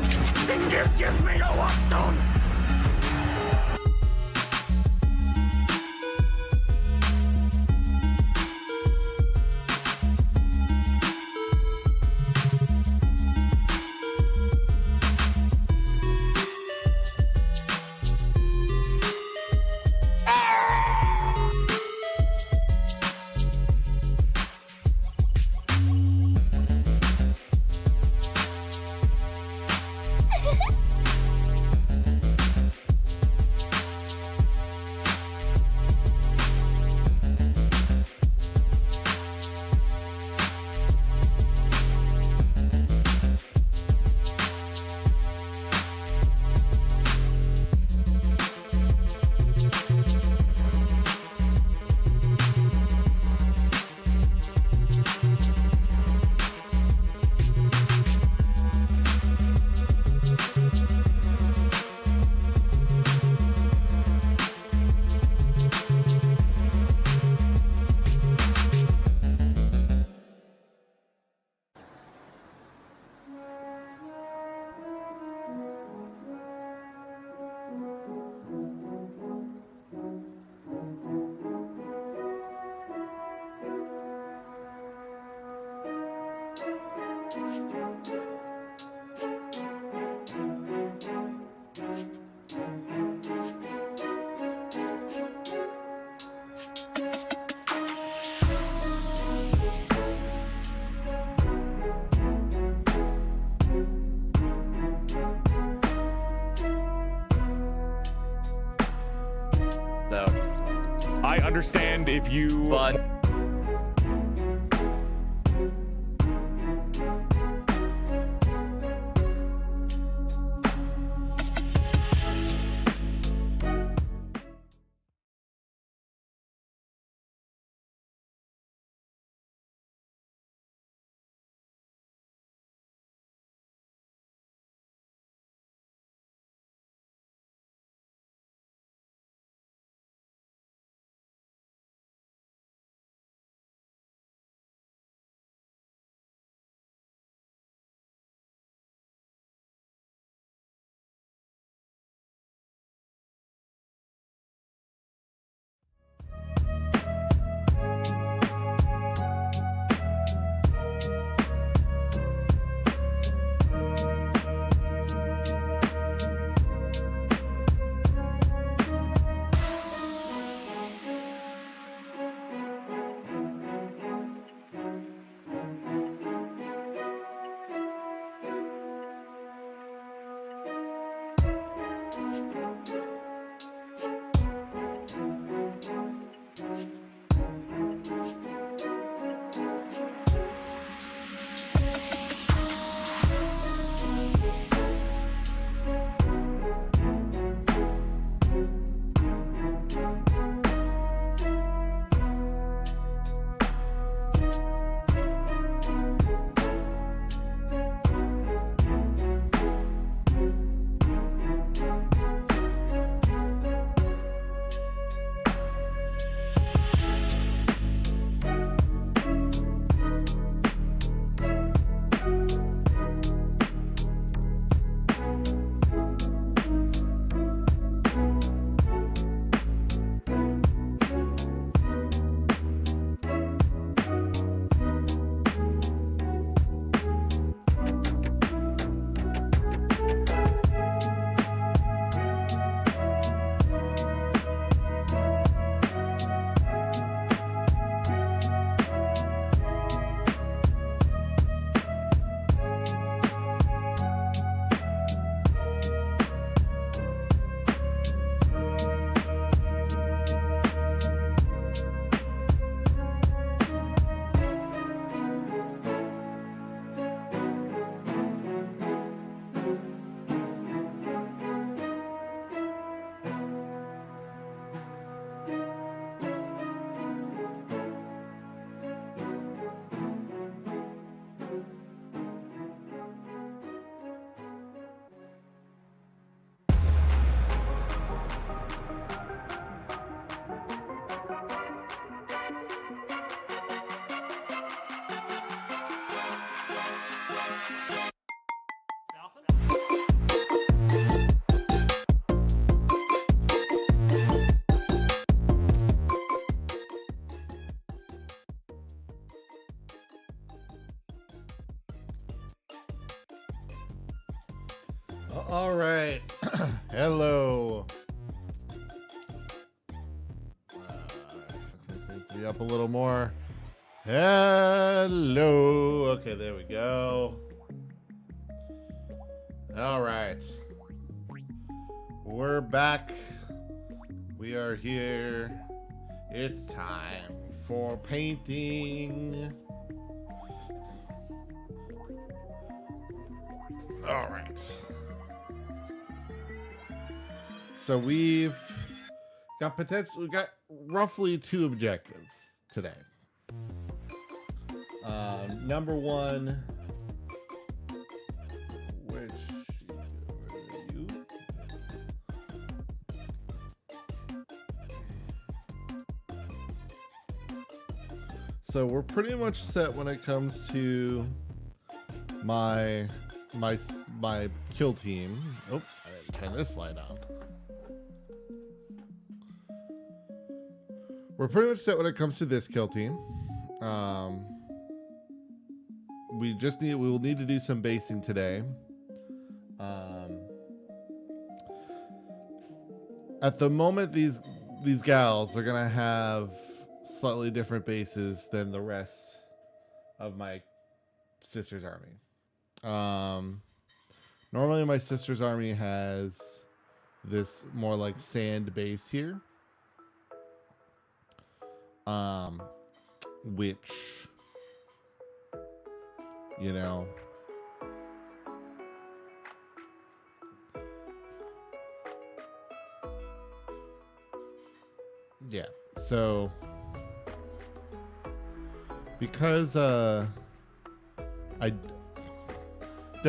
now! Give me a Warpstone! So, I understand if you... but All right. Hello. This needs to be up a little more. Hello. Okay, there we go. All right. We're back. We are here. It's time for painting. All right. So we've got roughly 2 objectives today. Number 1, which are you? So we're pretty much set when it comes to my kill team. Oh, I didn't turn this light on. We're pretty much set when it comes to this kill team. We will need to do some basing today. At the moment, these gals are gonna have slightly different bases than the rest of my sister's army. Normally my sister's army has this more like sand base here. Which, you know, yeah, so because there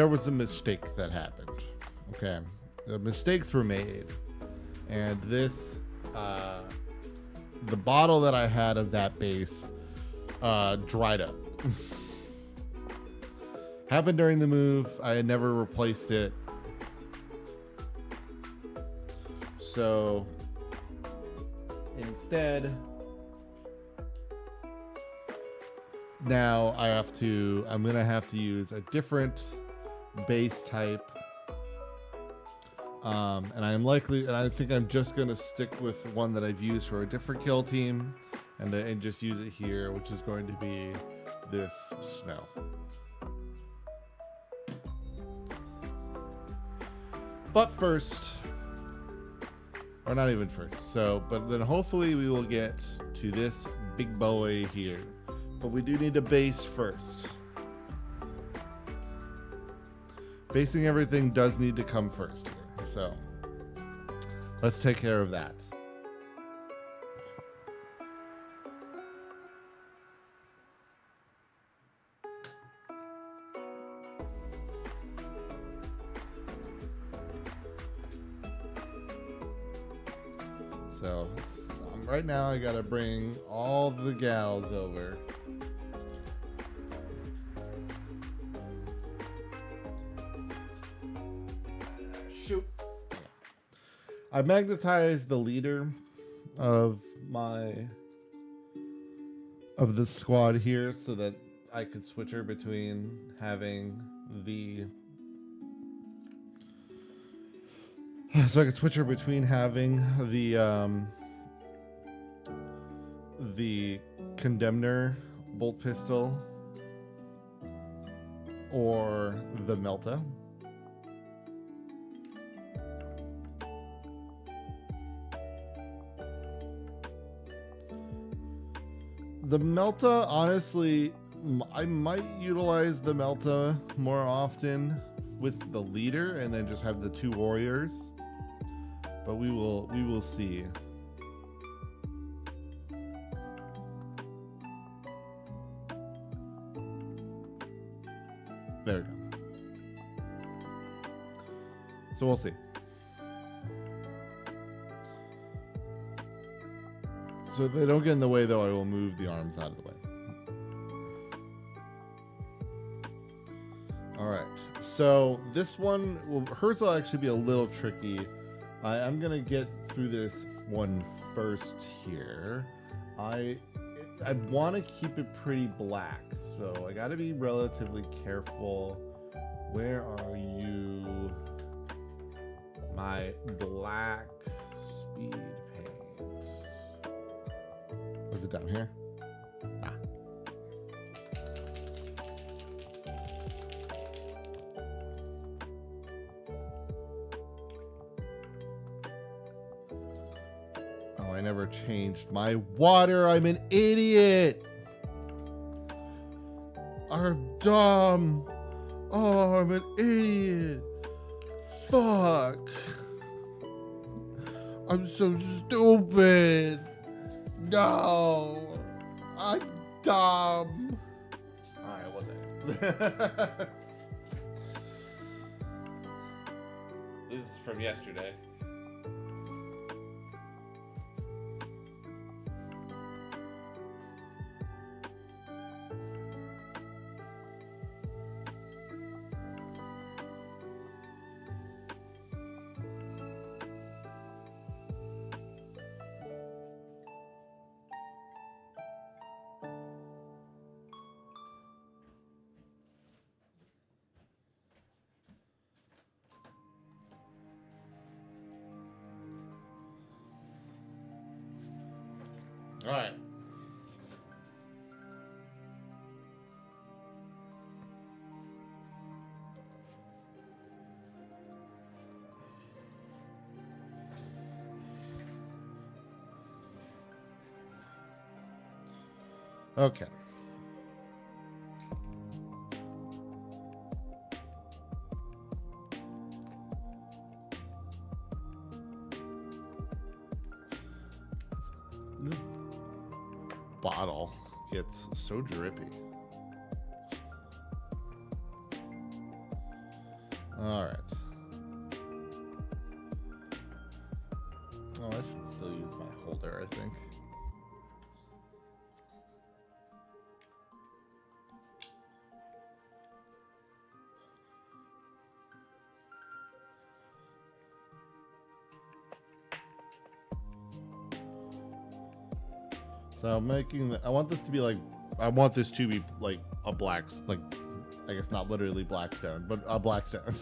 was a mistake that happened. Okay, the mistakes were made, and this the bottle that I had of that base dried up. Happened during the move. I had never replaced it. So instead, now I'm gonna have to use a different base type. And I think I'm just gonna stick with one that I've used for a different kill team, and just use it here, which is going to be this snow. But first, or not even first. But then hopefully we will get to this big boy here. But we do need a base first. Basing everything does need to come first here. So let's take care of that. So right now I gotta bring all the gals over. Shoot. I magnetized the leader of the squad here so that I could switch her between having the Condemner bolt pistol or the Melta. The Melta, honestly, I might utilize the Melta more often with the leader and then just have the 2 warriors. But we will see. There we go. So we'll see. So if they don't get in the way, though, I will move the arms out of the way. All right. So this one, hers will actually be a little tricky. I'm going to get through this one first here. I want to keep it pretty black, so I got to be relatively careful. Where are you? my black speed paint. Was it down here? Ah. Oh, I never changed my water. I'm an idiot. I'm dumb. Oh, I'm an idiot. Fuck. I'm so stupid. No. I'm dumb. Alright, well then. This is from yesterday. All right. Okay. This bottle gets so drippy. All right. Oh, I should still use my holder, I think. So making the, I want this to be like, I want this to be like a black, like, I guess not literally black stone, but a black stone.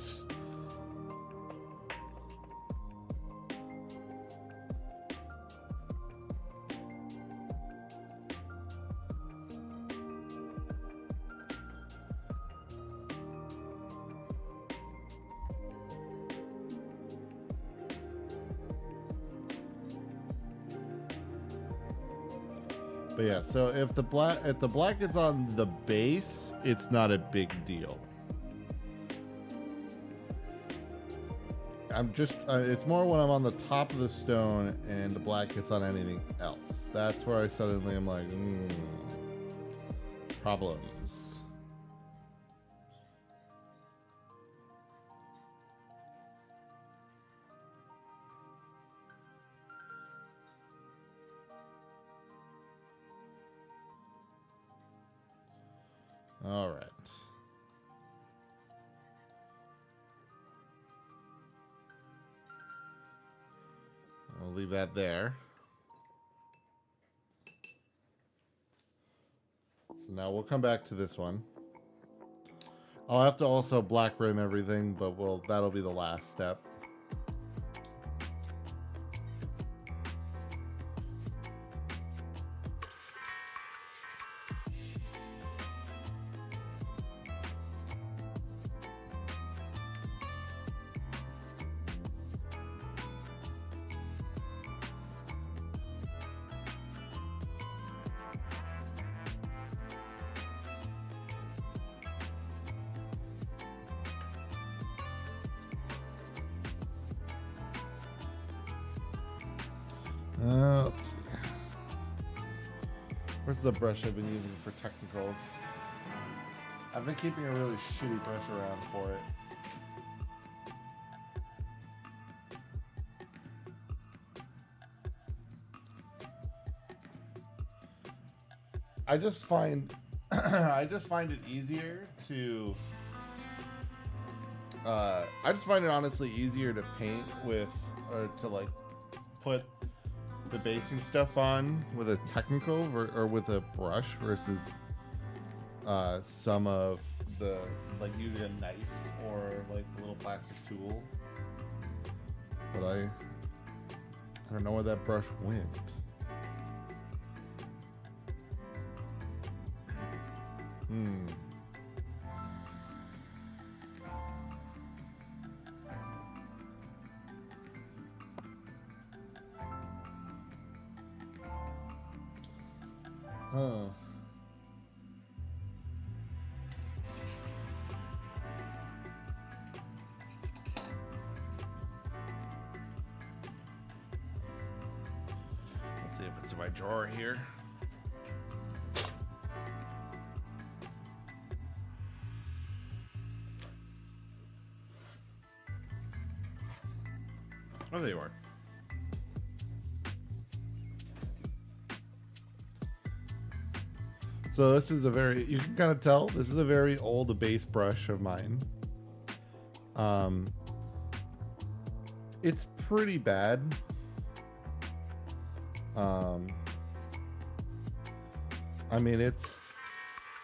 But yeah, so if the black is on the base, it's not a big deal. I'm just it's more when I'm on the top of the stone and the black gets on anything else. That's where I suddenly am like, problems. All right. I'll leave that there. So now we'll come back to this one. I'll have to also black rim everything, but that'll be the last step. Let's see. Where's the brush I've been using for technicals? I've been keeping a really shitty brush around for it. I just find it easier to I just find it honestly easier to paint with, or to like put the basing stuff on with a technical or with a brush versus some of the, like using a knife or like a little plastic tool. but I don't know where that brush went. Huh. Let's see if it's in my drawer here. Oh, there you are. So this is a very, you can kind of tell, this is a very old base brush of mine. It's pretty bad. I mean, it's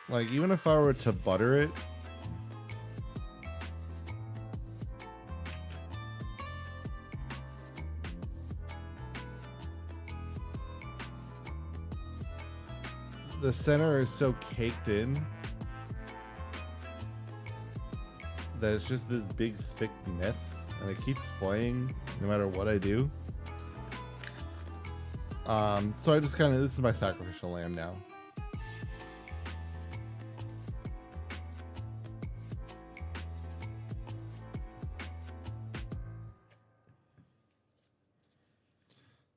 like, even if I were to butter it, the center is so caked in that it's just this big thick mess, and it keeps playing no matter what I do. So I just kind of, this is my sacrificial lamb now.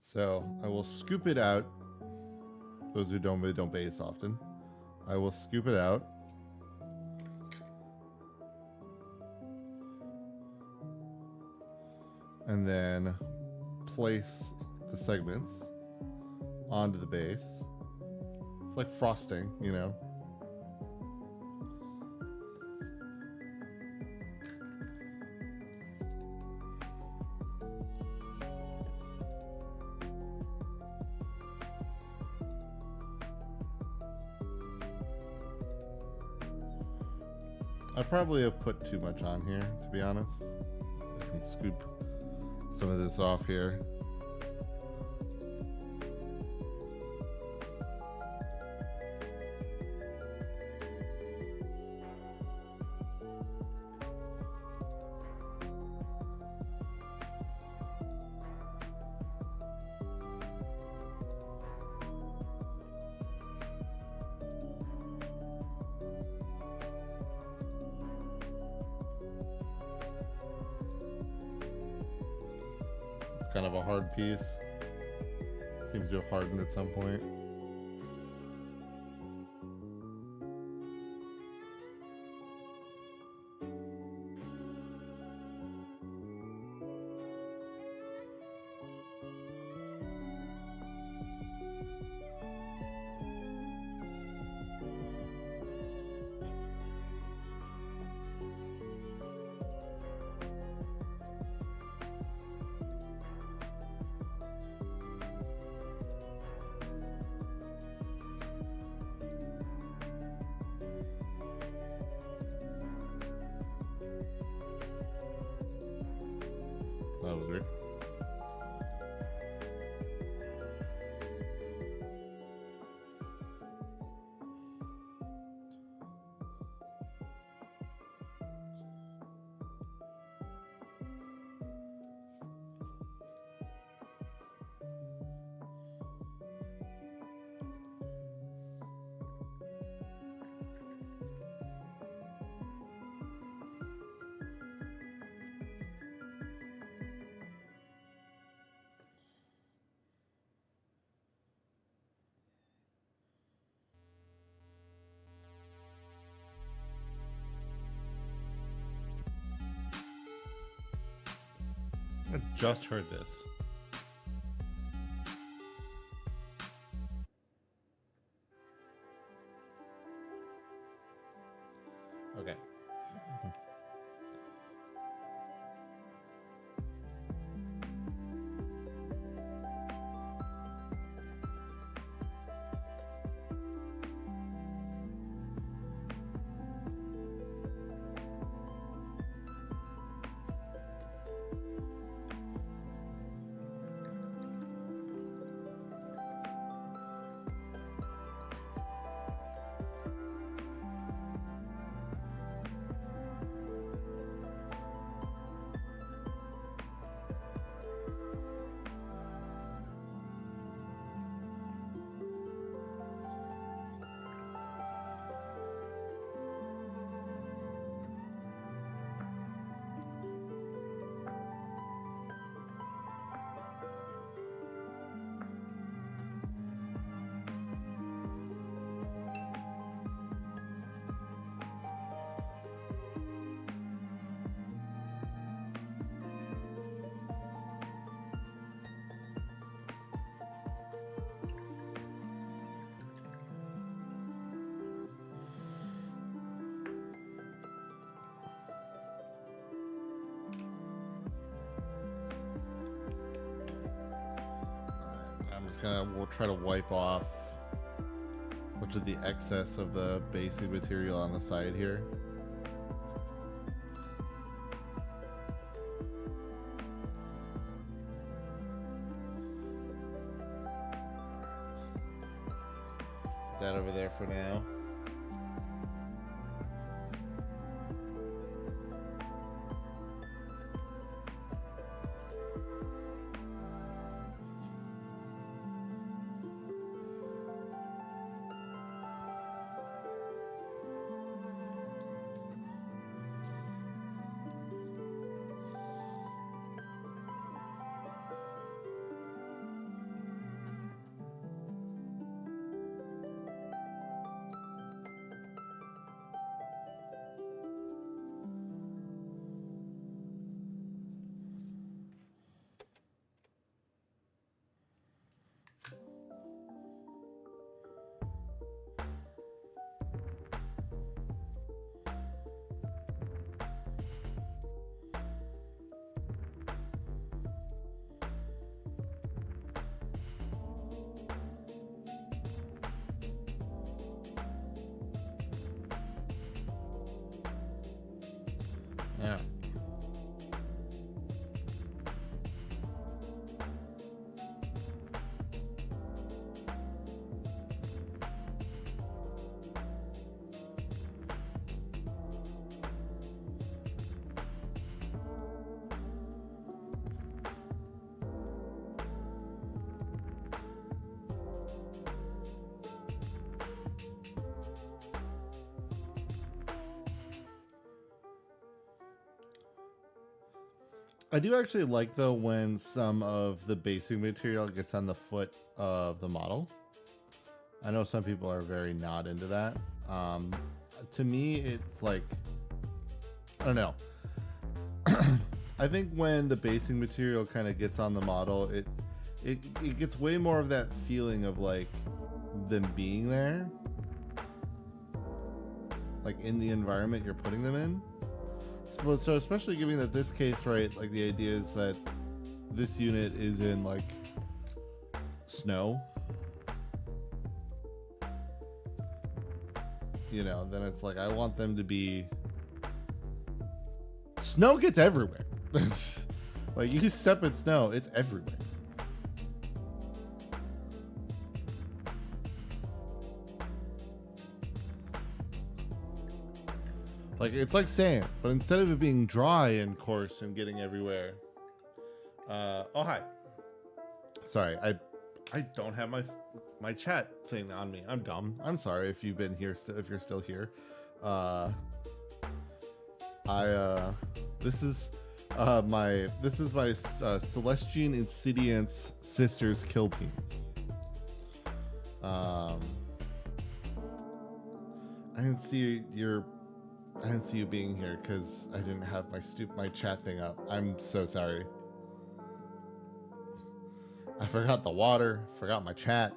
So I will scoop it out. Those who don't base often, I will scoop it out. And then place the segments onto the base. It's like frosting, you know. I probably have put too much on here, to be honest. I can scoop some of this off here. Kind of a hard piece. Seems to have hardened at some point. That was weird. I just heard this. Okay. just gonna we'll try to wipe off much of the excess of the basic material on the side here. Put that over there for now. Yeah. I do actually like, though, when some of the basic material gets on the foot of the model. I know some people are very not into that. To me, it's like, I don't know. I think when the basic material kind of gets on the model, it gets way more of that feeling of like them being there, like in the environment you're putting them in. So especially given that this case, right, like the idea is that this unit is in like snow, you know, then it's like I want them to be, snow gets everywhere. Like you step in snow, it's everywhere. Like it's like sand, but instead of it being dry and coarse and getting everywhere. Oh hi. Sorry, I don't have my chat thing on me. I'm dumb. I'm sorry if you've been here if you're still here. This is my Celestian Insidiance Sisters kill team. I didn't see you being here because I didn't have my chat thing up. I'm so sorry. I forgot the water, forgot my chat.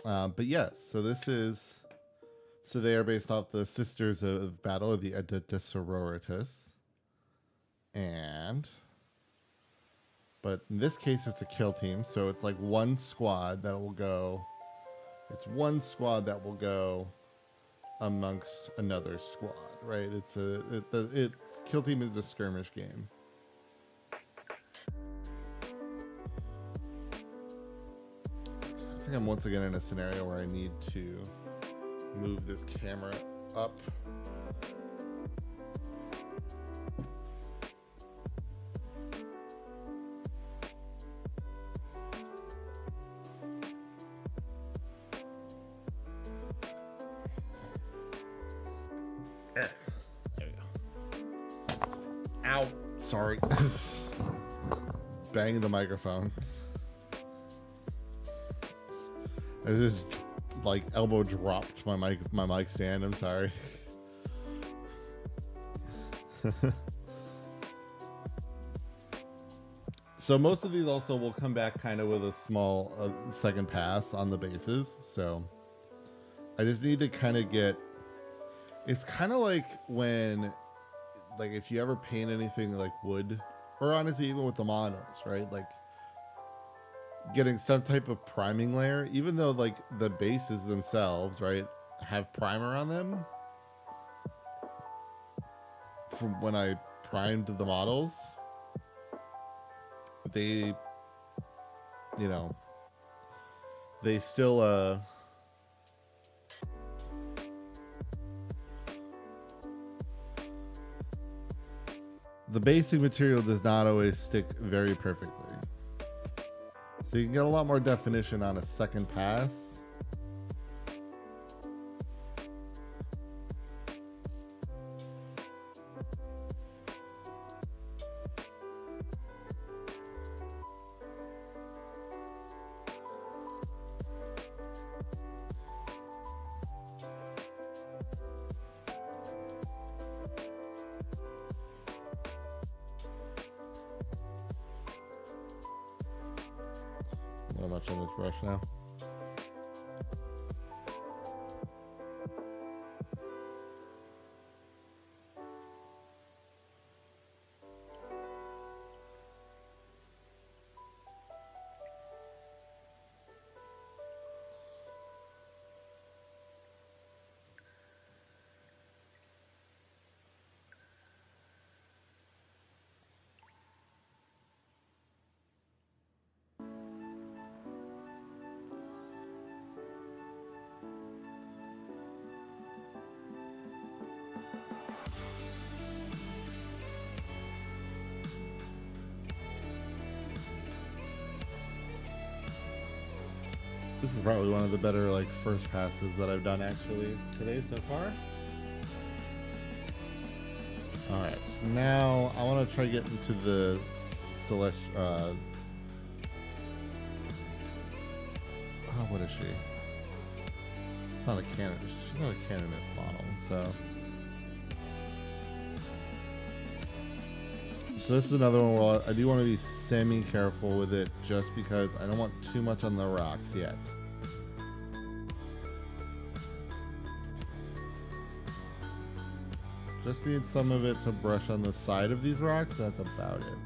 But yes, so they are based off the Sisters of Battle, the Sororitas. But in this case, it's a kill team, so it's like one squad that will go. It's one squad that will go amongst another squad, right? It's kill team is a skirmish game. I think I'm once again in a scenario where I need to move this camera up. There we go. Ow. Sorry. Banging the microphone. I just like elbow dropped my mic stand. I'm sorry. So most of these also will come back kind of with a small second pass on the bases. So I just need to kind of get. It's kind of like when like if you ever paint anything like wood, or honestly even with the models, right? Like getting some type of priming layer, even though like the bases themselves, right, have primer on them from when I primed the models, they, you know, they still the basic material does not always stick very perfectly. So you can get a lot more definition on a second pass. Not much on this brush now. This is probably one of the better like first passes that I've done actually today so far. All right, now I want to try getting to the celestial. Oh, what is she? It's not a canon. She's not a canonist model, so. So this is another one where I do want to be semi-careful with it, just because I don't want too much on the rocks yet. Just need some of it to brush on the side of these rocks. That's about it.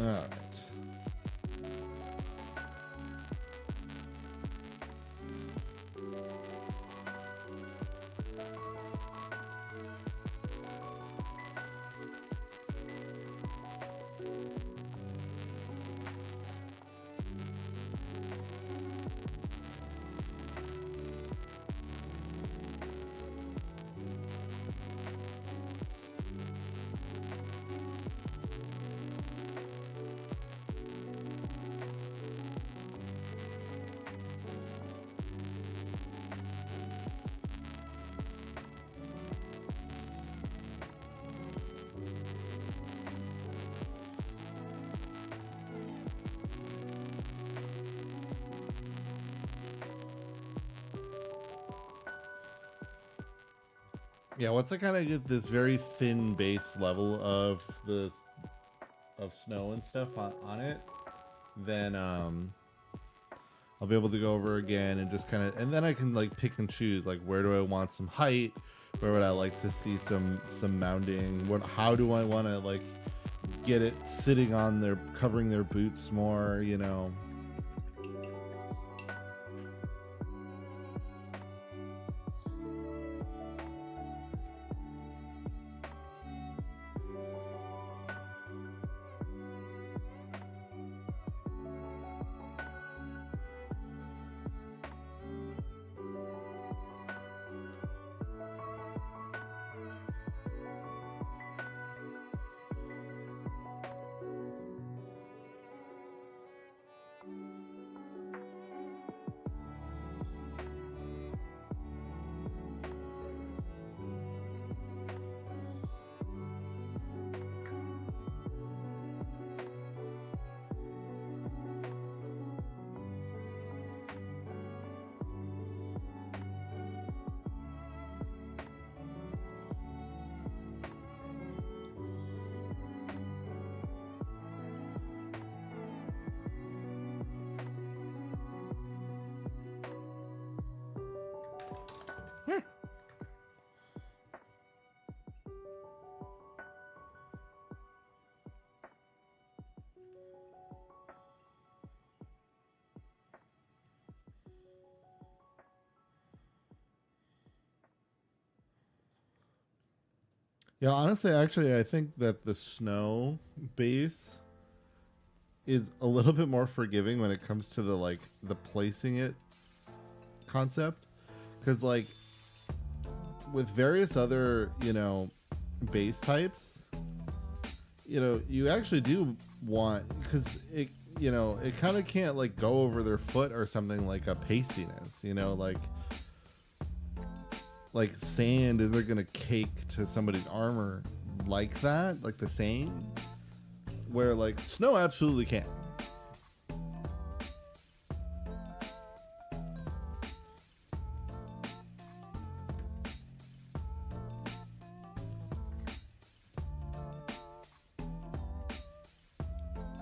All right. Yeah, once I kind of get this very thin base level of snow and stuff on it, then I'll be able to go over again and just kind of, and then I can like pick and choose, like where do I want some height, where would I like to see some mounting, how do I want to like get it sitting on their, covering their boots more, you know. Yeah, honestly, actually, I think that the snow base is a little bit more forgiving when it comes to the like the placing it concept, because like with various other, you know, base types, you know, you actually do want, because it, you know, it kind of can't like go over their foot or something like a pastiness, you know, like sand isn't gonna cake to somebody's armor like that, like the same, where like snow absolutely can.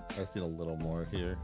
I just need a little more here.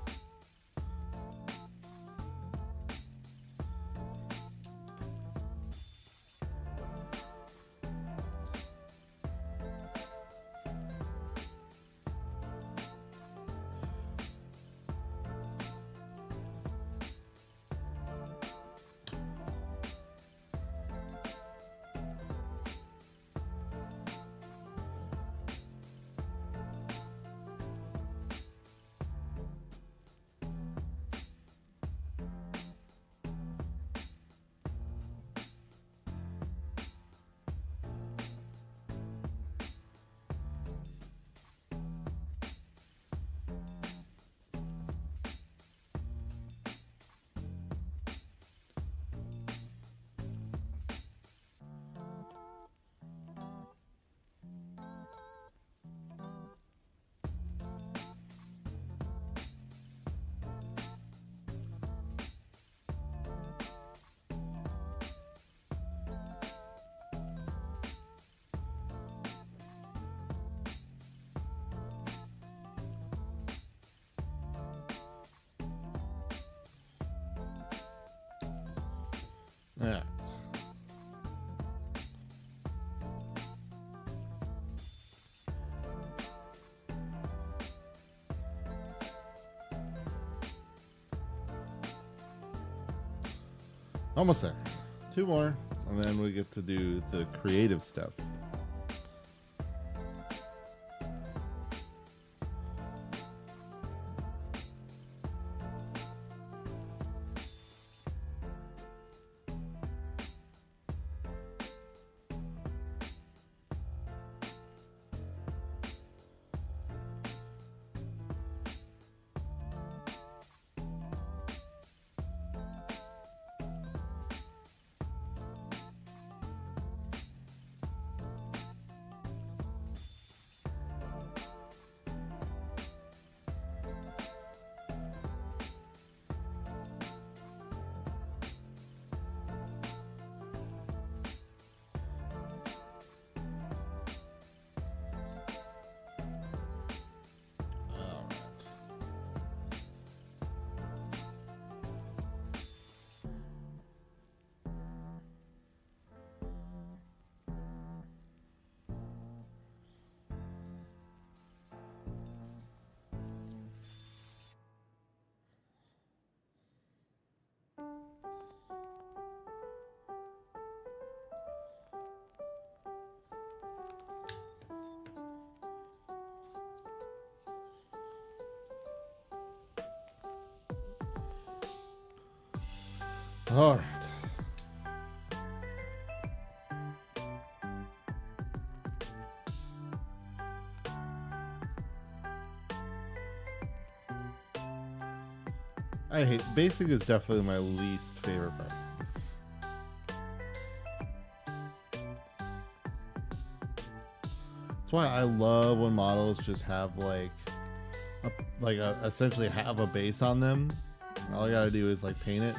Yeah. Almost there. Two more, and then we get to do the creative stuff. All right. I hate basic is definitely my least favorite part. That's why I love when models just have essentially have a base on them. All I gotta do is like paint it.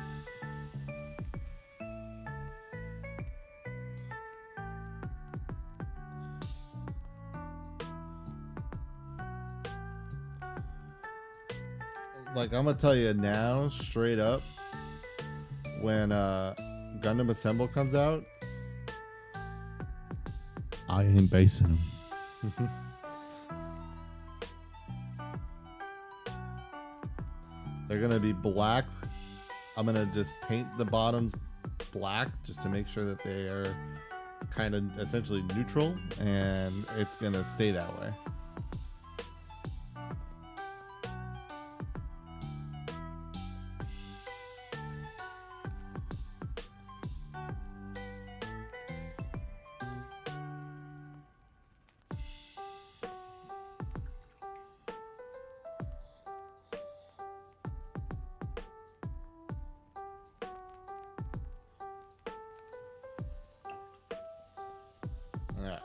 Like I'm gonna tell you now, straight up, when Gundam Assemble comes out, I ain't basing them. They're gonna be black. I'm gonna just paint the bottoms black just to make sure that they are kind of essentially neutral, and it's gonna stay that way. All right.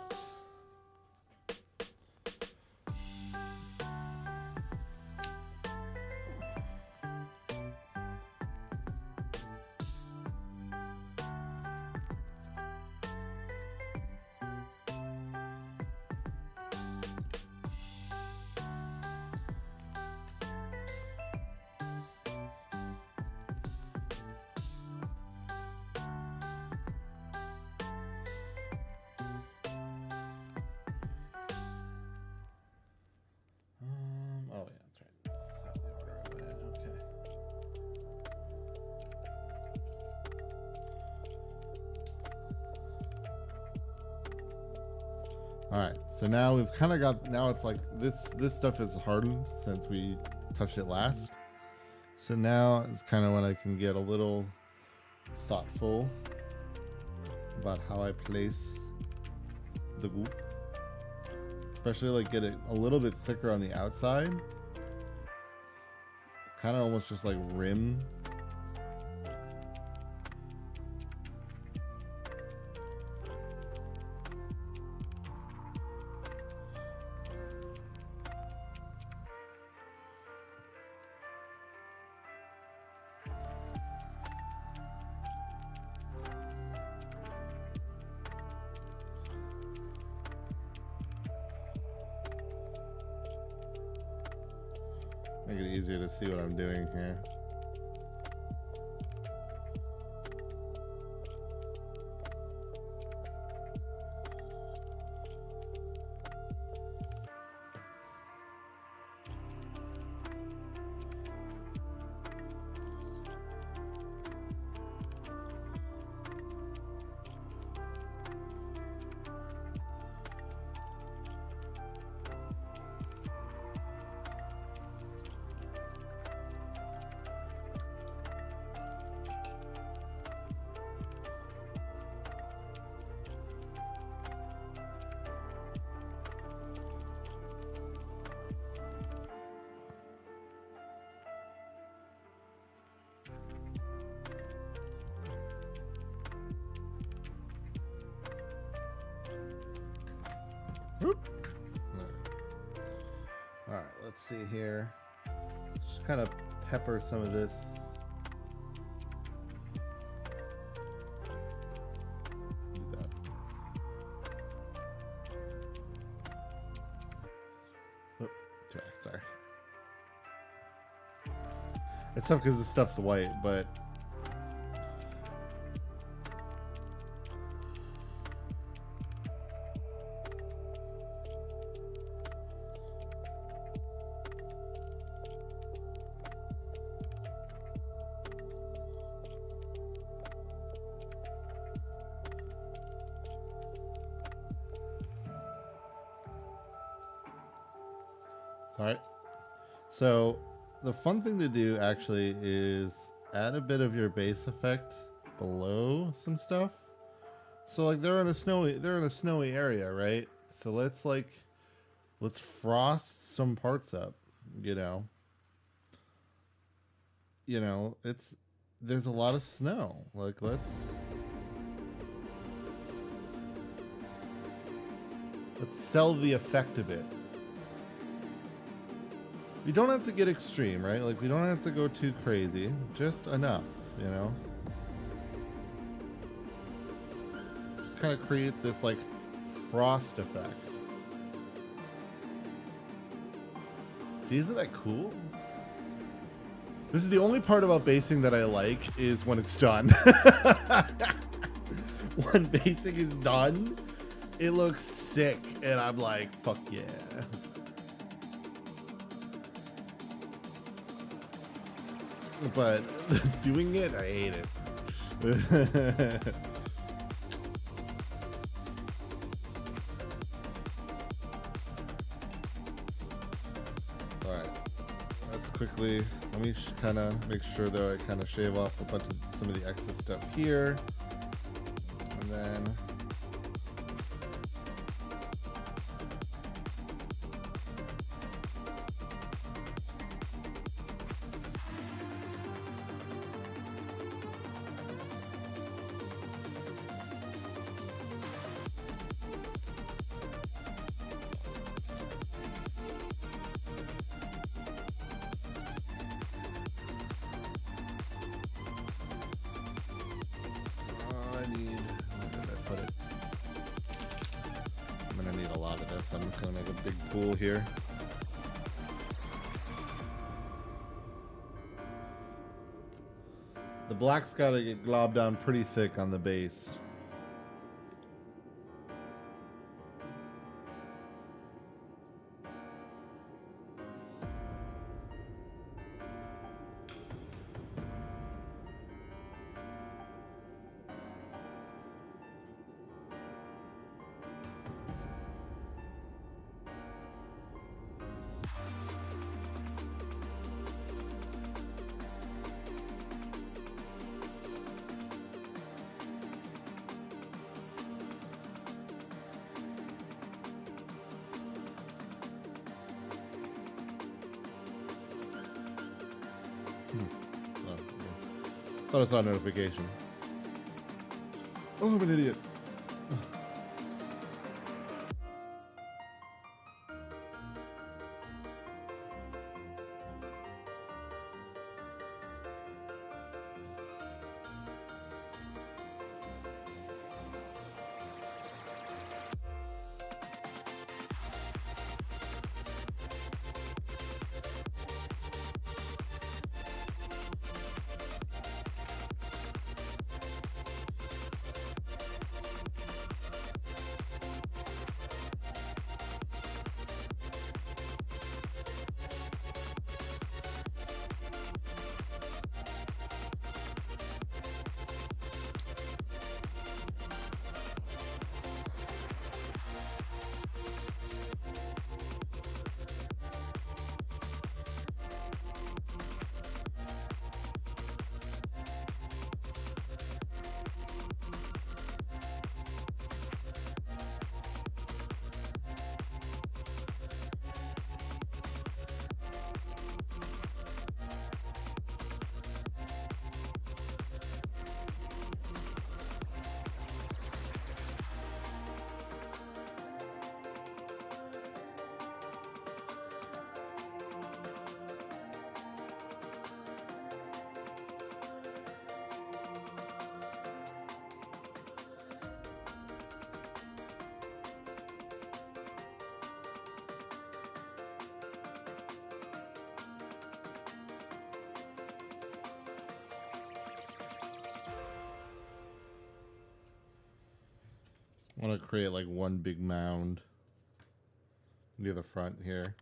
Oh yeah, that's right. That's not the order I went in. Okay. All right. So now we've kind of got. Now it's like this stuff is hardened since we touched it last. So now is kind of when I can get a little thoughtful about how I place the goop. Especially like get it a little bit thicker on the outside. Kind of almost just like rim. Make it easier to see what I'm doing here. Whoop. All right, let's see here. Just kind of pepper some of this. Do that. Oop, sorry. It's tough because this stuff's white, but all right. So the fun thing to do actually is add a bit of your base effect below some stuff. So like they're in a snowy area, right? So let's frost some parts up, you know. There's a lot of snow. Like let's sell the effect of it. We don't have to get extreme, right? Like we don't have to go too crazy, just enough, you know. Just kind of create this like frost effect. See, isn't that cool? This is the only part about basing that I like is when it's done. When basing is done, it looks sick, and I'm like, fuck yeah. But doing it, I hate it. Alright, let's quickly, let me kind of make sure that I kind of shave off a bunch of some of the excess stuff here. And then I'm just gonna make a big pool here. The black's gotta get globbed down pretty thick on the base. Thought I saw a notification. Oh, I'm an idiot. I want to create like one big mound near the front here.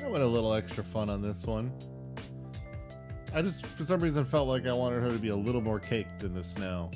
I went a little extra fun on this one. I just, for some reason, felt like I wanted her to be a little more caked in the snow.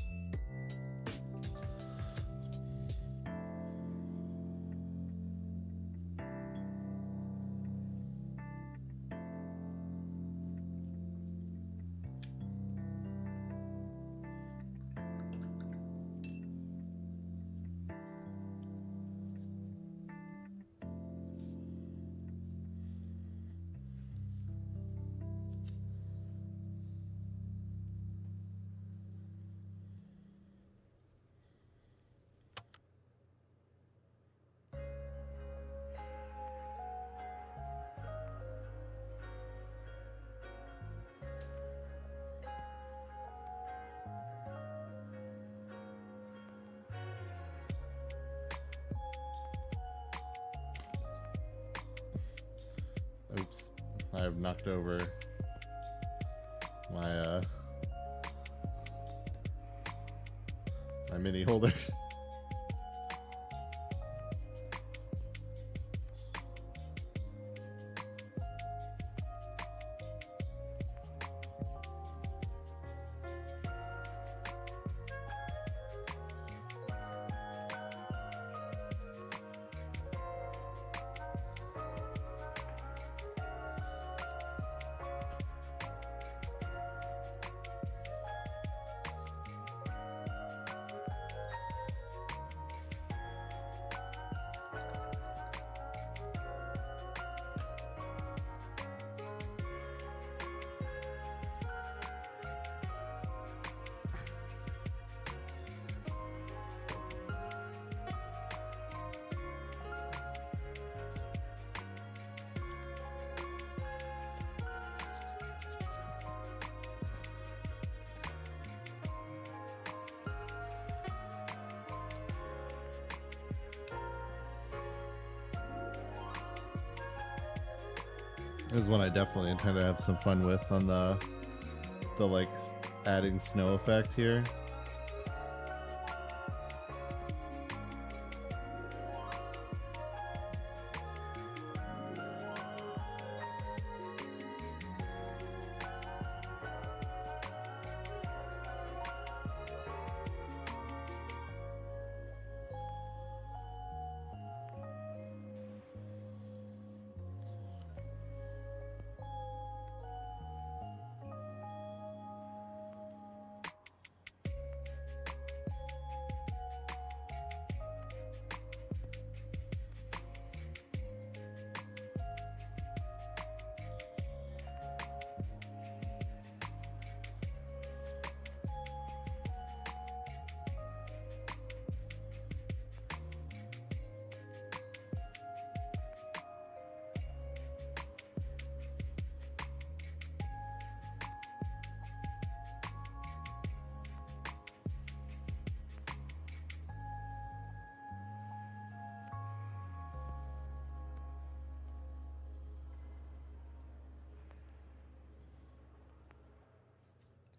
Oops, I have knocked over my my mini holder. This is one I definitely intend to have some fun with on the like adding snow effect here.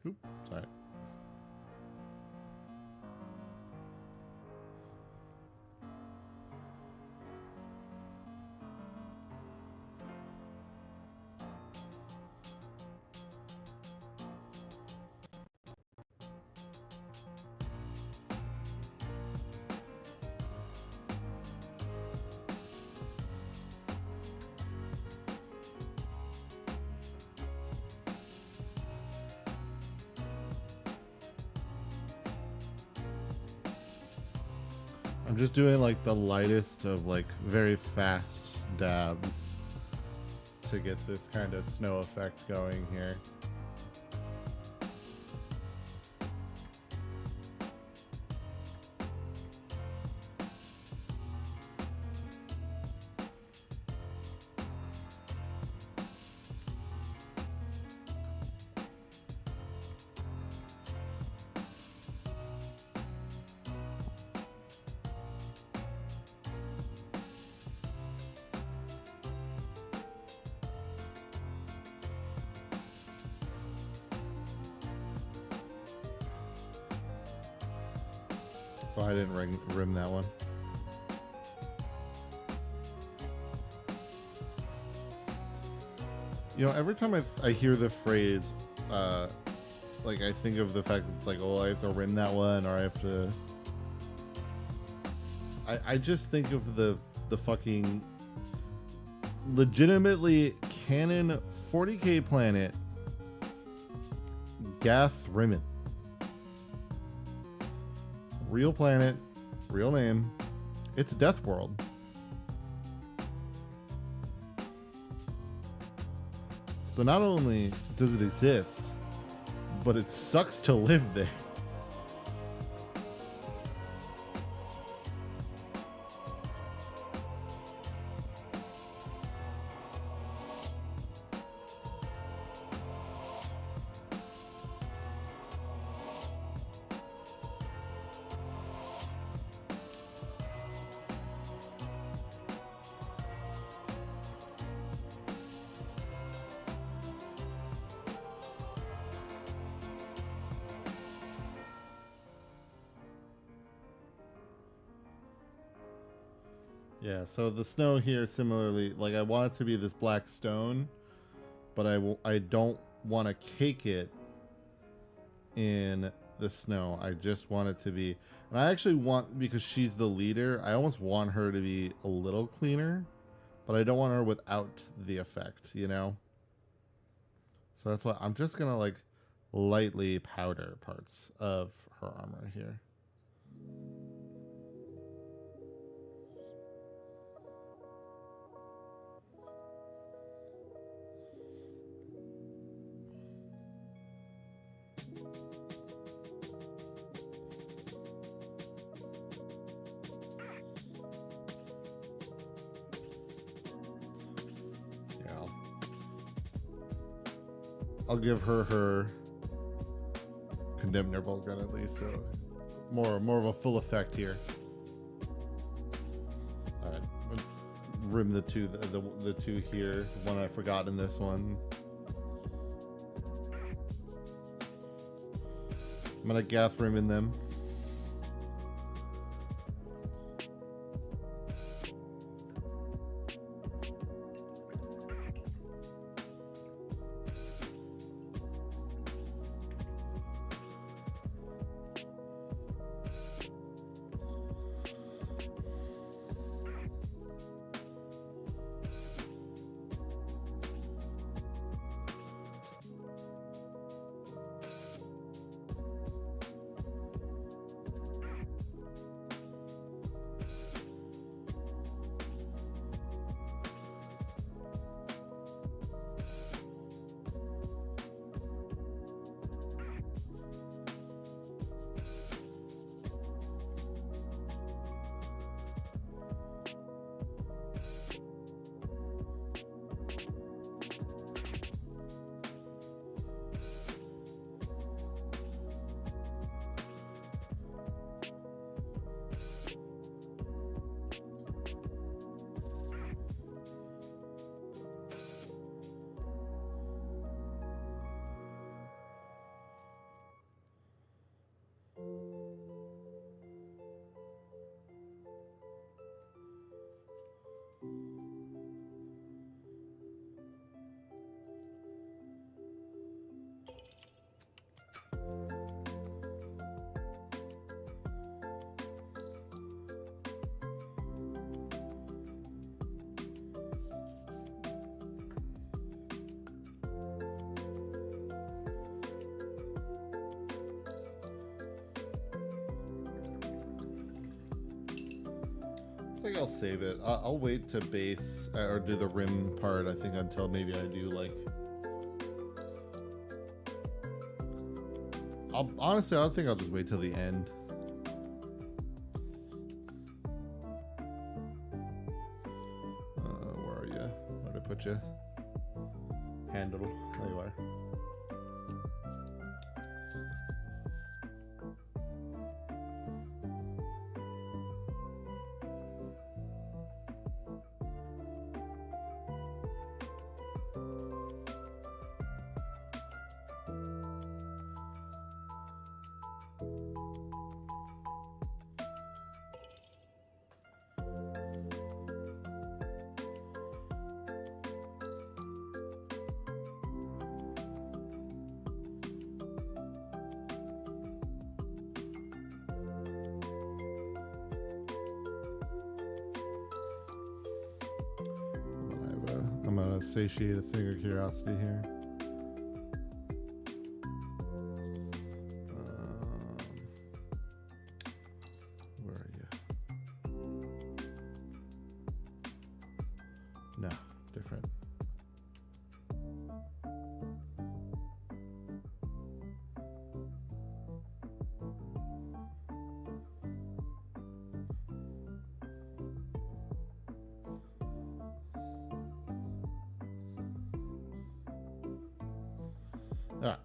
Oop, sorry. I'm just doing like the lightest of like very fast dabs to get this kind of snow effect going here. Oh, I didn't rim that one. You know, every time I hear the phrase, like I think of the fact that it's like, oh, I have to rim that one, or I have to. I just think of the fucking legitimately canon 40k planet Gath Rimmon. Real planet, real name. It's Death World. So not only does it exist, but it sucks to live there. Yeah, so the snow here similarly, like I want it to be this black stone, but I don't want to cake it in the snow. I just want it to be, and I actually want, because she's the leader, I almost want her to be a little cleaner, but I don't want her without the effect, you know? So that's why I'm just gonna like lightly powder parts of her armor here. I'll give her her Condemner bolt gun at least, so more of a full effect here. All right, rim the two here. One I forgot in this one. I'm gonna Gath rim in them. I think I'll save it. I'll wait to base or do the rim part, I think, until maybe I do like... honestly, I think I'll just wait till the end. Where are you? Where did I put you? Handle. There you are. want to satiate a finger curiosity here. Where are you? No, different. All right.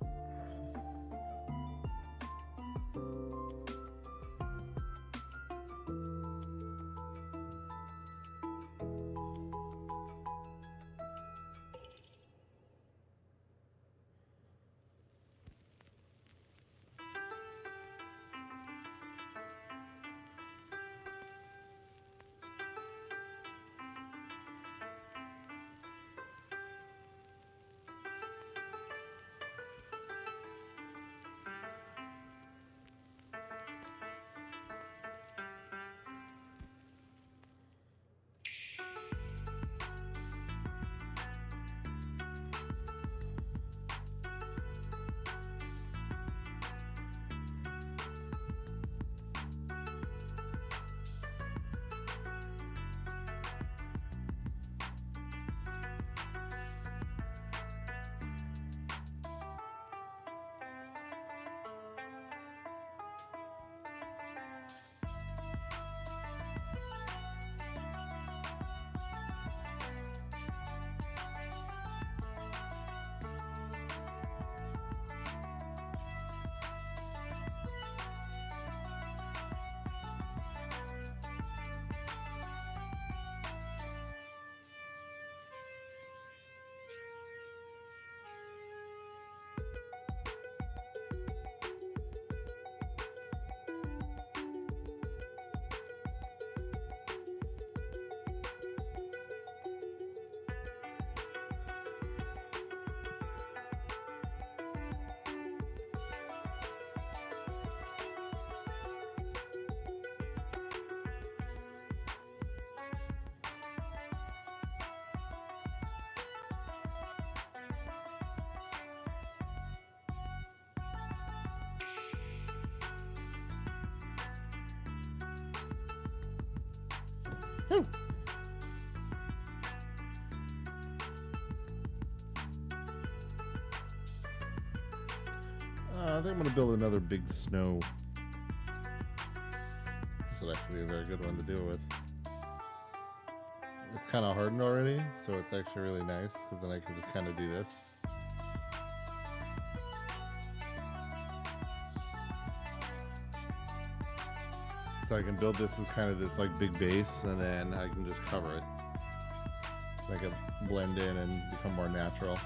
Whew. I think I'm going to build another big snow. This will actually be a very good one to deal with. It's kind of hardened already, so it's actually really nice, because then I can just kind of do this. So I can build this as kind of this like big base, and then I can just cover it. Make it blend in and become more natural.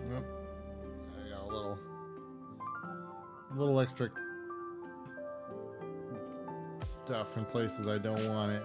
Yep. I got a little extra stuff in places I don't want it.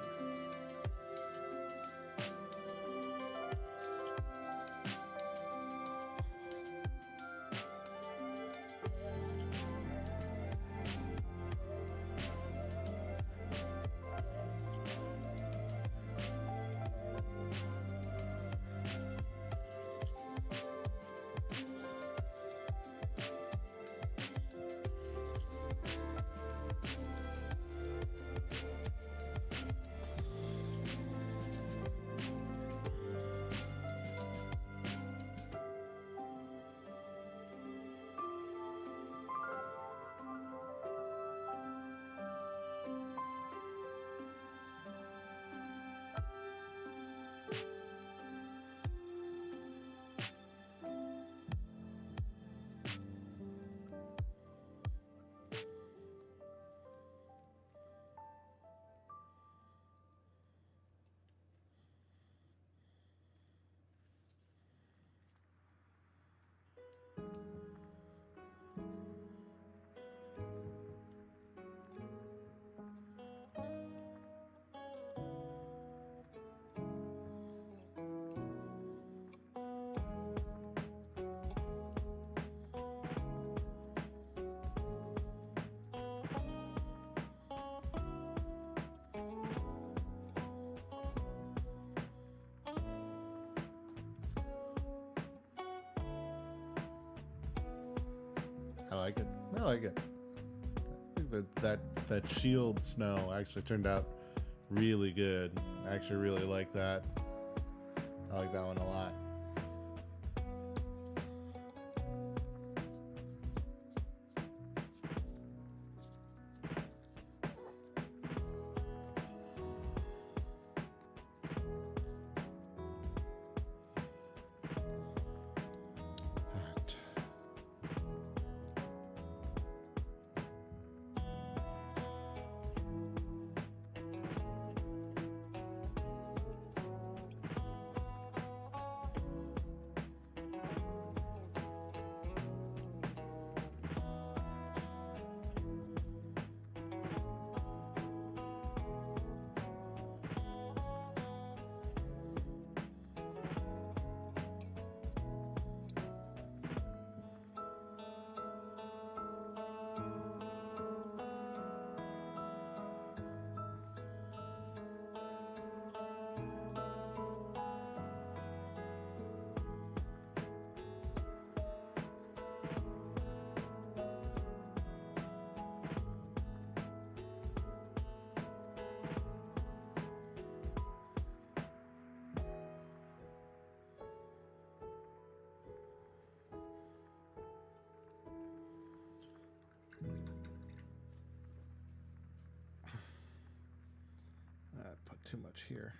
like it. I like it. I think that shield snow actually turned out really good. I actually really like that. I like that one a lot. Put too much here.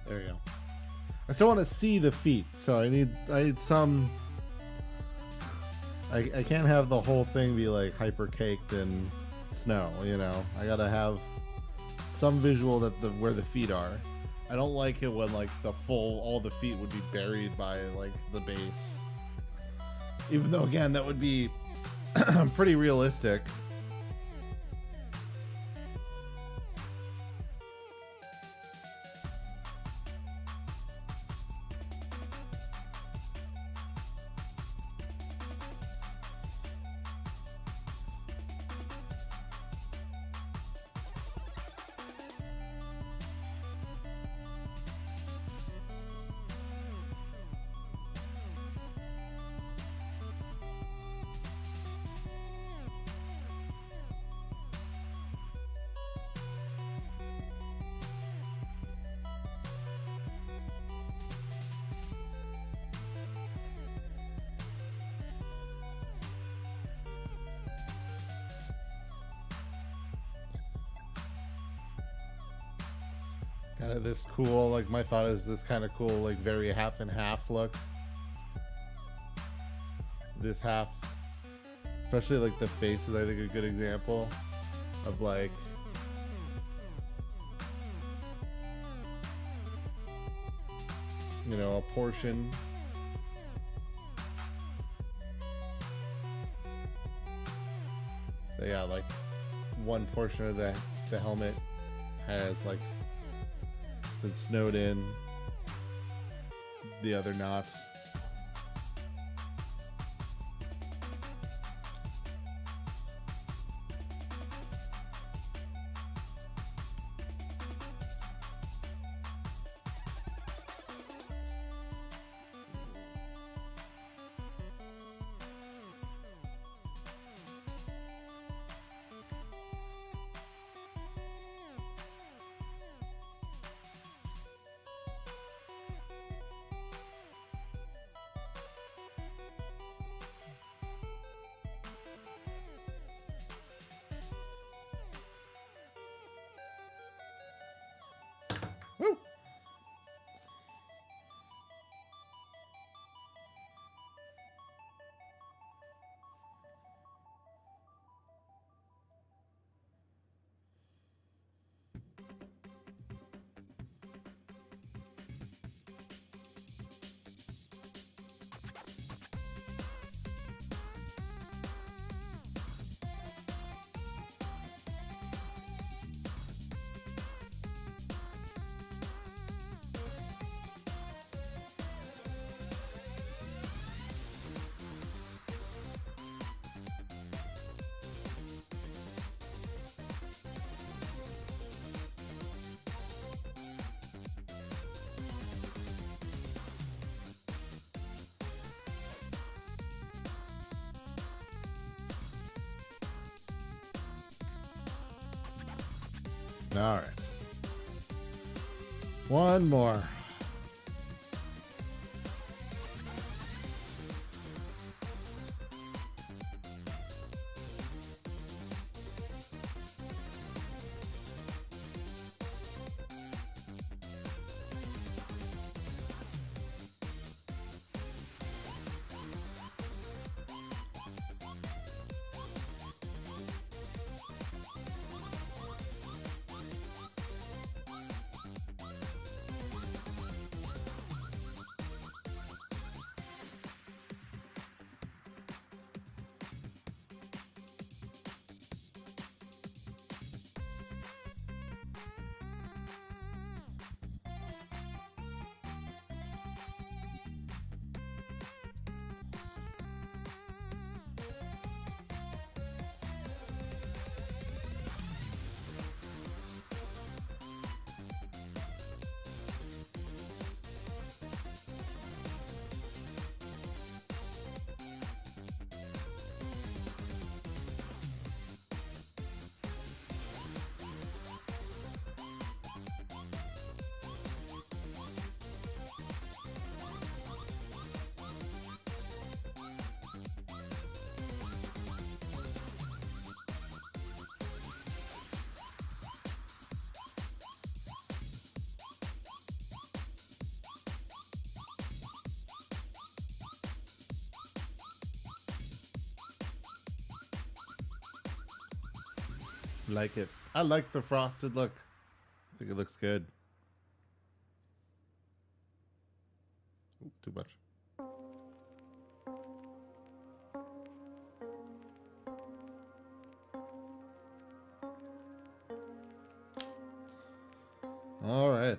There we go. I still want to see the feet, so I need some. I can't have the whole thing be like hyper caked in snow, you know. I gotta have some visual that where the feet are. I don't like it when like all the feet would be buried by like the base. Even though again that would be pretty realistic. Kind of this cool, like my thought is this kind of cool, like very half and half look. This half, especially like the face is I think a good example of like you know, a portion so yeah, like one portion of the helmet has like been snowed in, the other not. All right. One more. Like it. I like the frosted look. I think it looks good. Ooh, too much. All right.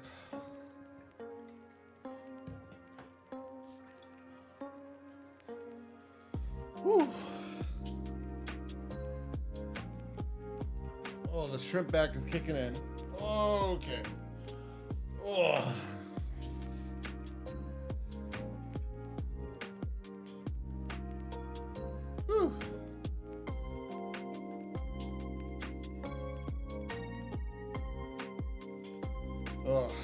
Whew. Oh, the shrimp back is kicking in. Oh, okay. Oh. Whew. Oh, okay.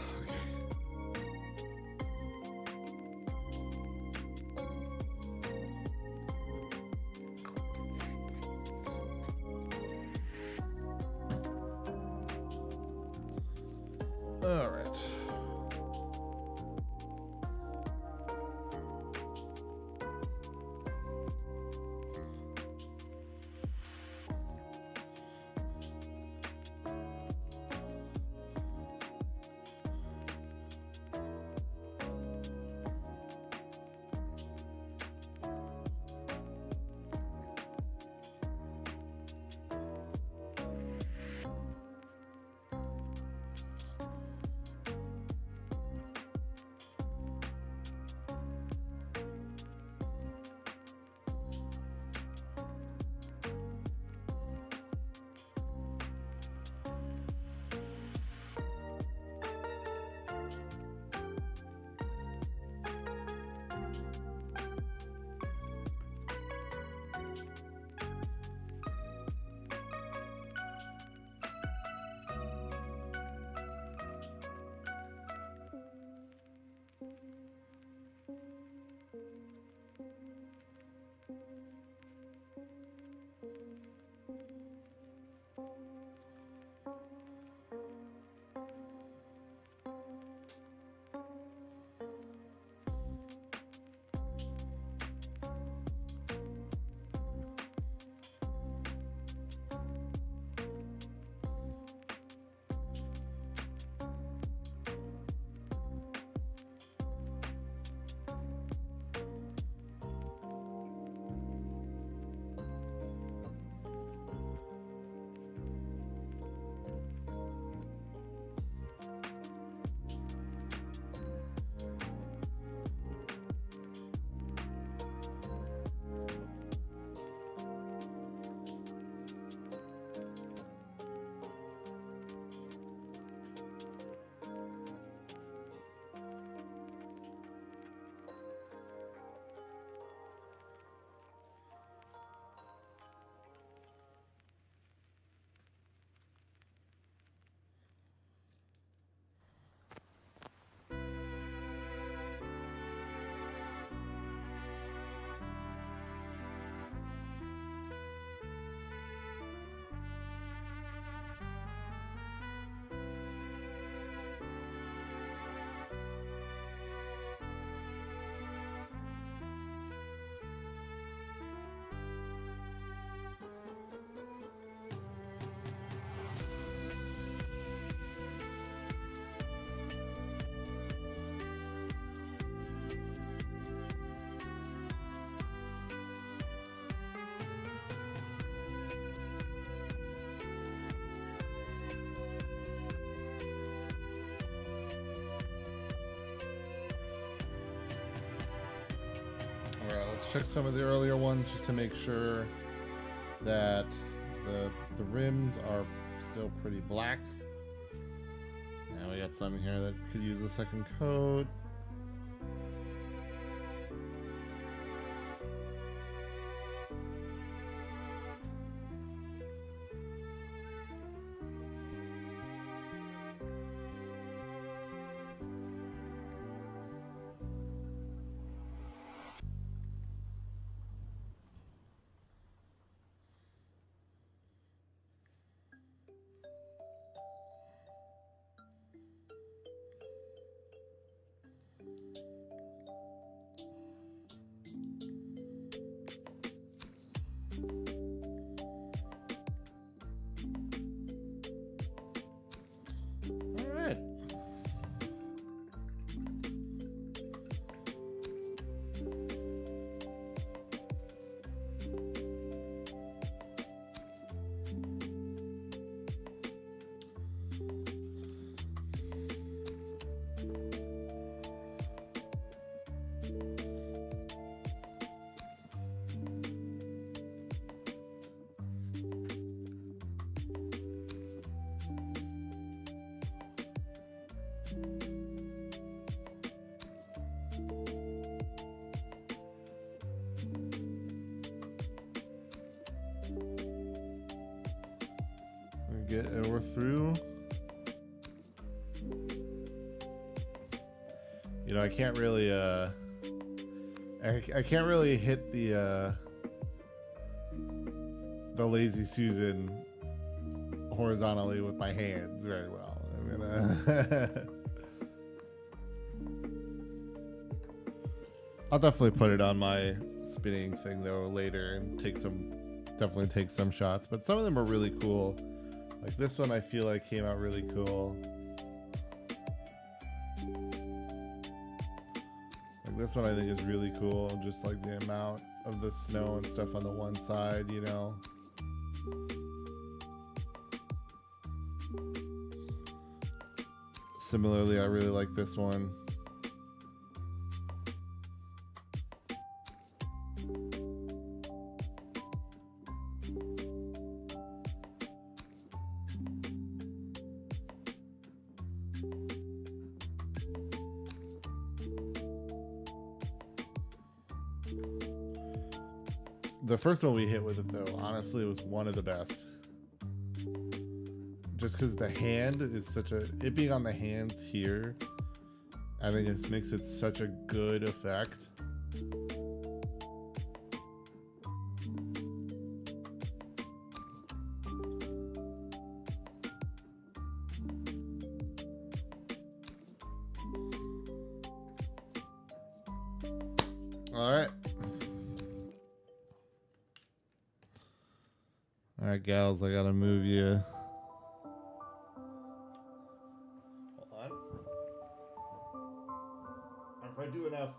All right. right, let's check some of the earlier ones just to make sure that the rims are still pretty black. Now we got some here that could use a second coat. We're through. You know, I can't really I can't really hit the Lazy Susan horizontally with my hands very well. I'm gonna I'll definitely put it on my spinning thing though later and definitely take some shots, but some of them are really cool. Like this one I feel like came out really cool. Like this one I think is really cool, just like the amount of the snow and stuff on the one side, you know. Similarly, I really like this one. The first one we hit with it though, honestly, was one of the best. Just because the hand is it being on the hands here, I think it makes it such a good effect. All right. All right, gals, I gotta move you. Hold on. If I do enough.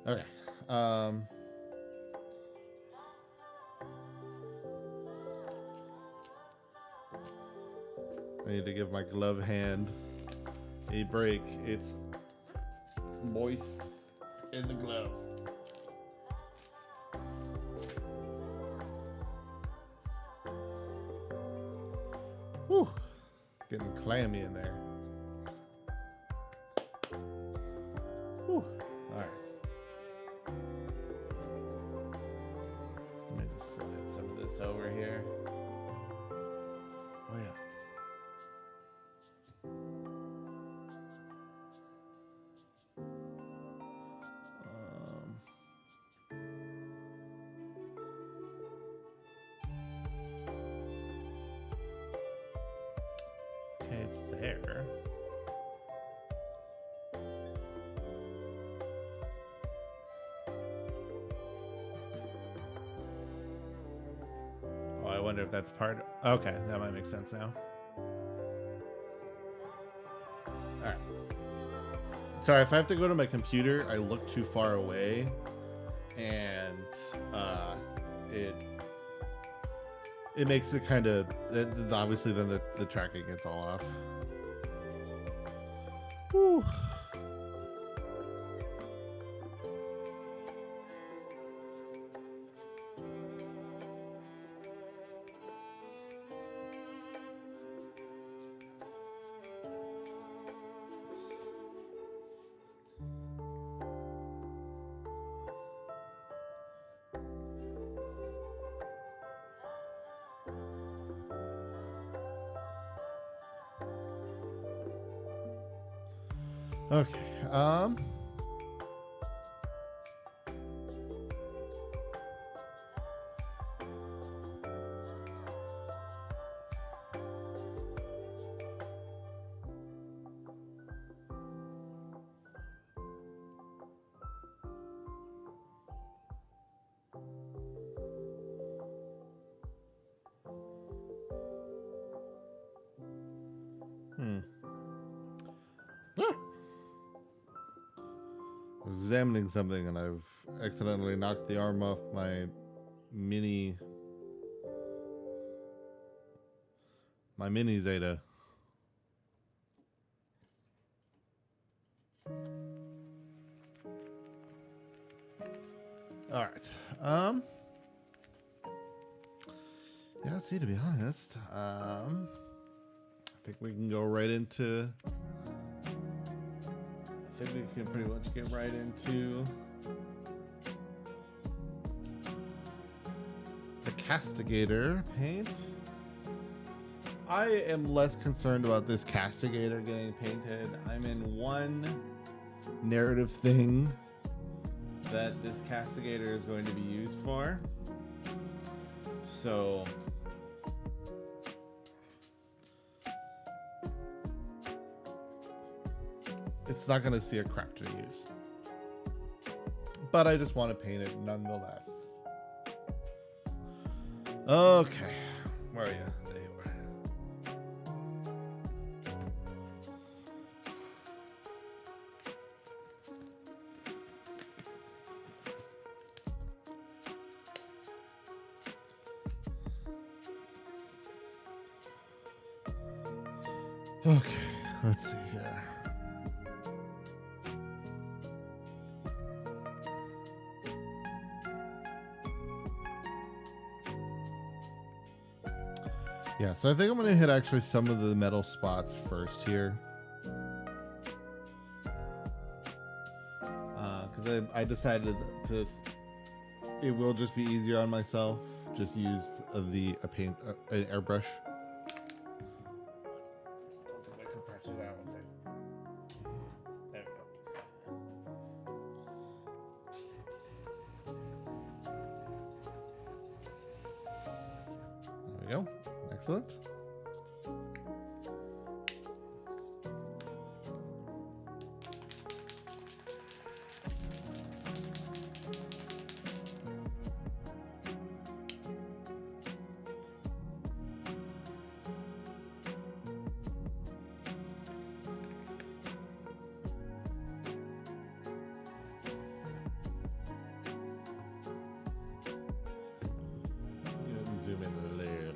Okay. I need to give my glove hand a break. It's moist in the glove. Whew. Getting clammy in there. Whew. All right. Let me just slide some of this over here. Oh yeah. Okay, it's there. Oh, I wonder if that's part. Okay, that might make sense now. All right. Sorry, if I have to go to my computer, I look too far away, and it makes it kind of obviously then the tracking gets all off. Whew. Okay. Ah! I was examining something and I've accidentally knocked the arm off my mini Zeta. All right. Yeah, let's see, to be honest. I think we can go right into I think we can pretty much get right into the Castigator paint. I am less concerned about this Castigator getting painted. I'm in one narrative thing that this Castigator is going to be used for. So it's not going to see a crap to use. But I just want to paint it nonetheless. Okay. Where are you? There you are. Okay, let's see here. Yeah, so I think I'm going to hit actually some of the metal spots first here. Because I decided to, it will just be easier on myself. Just use an airbrush. Don't take my compressors out one second. There we go. Excellent. Zoom in a little.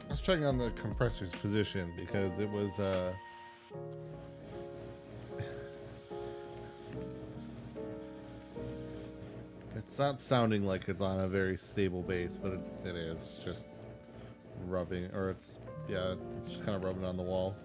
I was checking on the compressor's position because it was it's not sounding like it's on a very stable base, but it is just rubbing, or it's just kind of rubbing on the wall.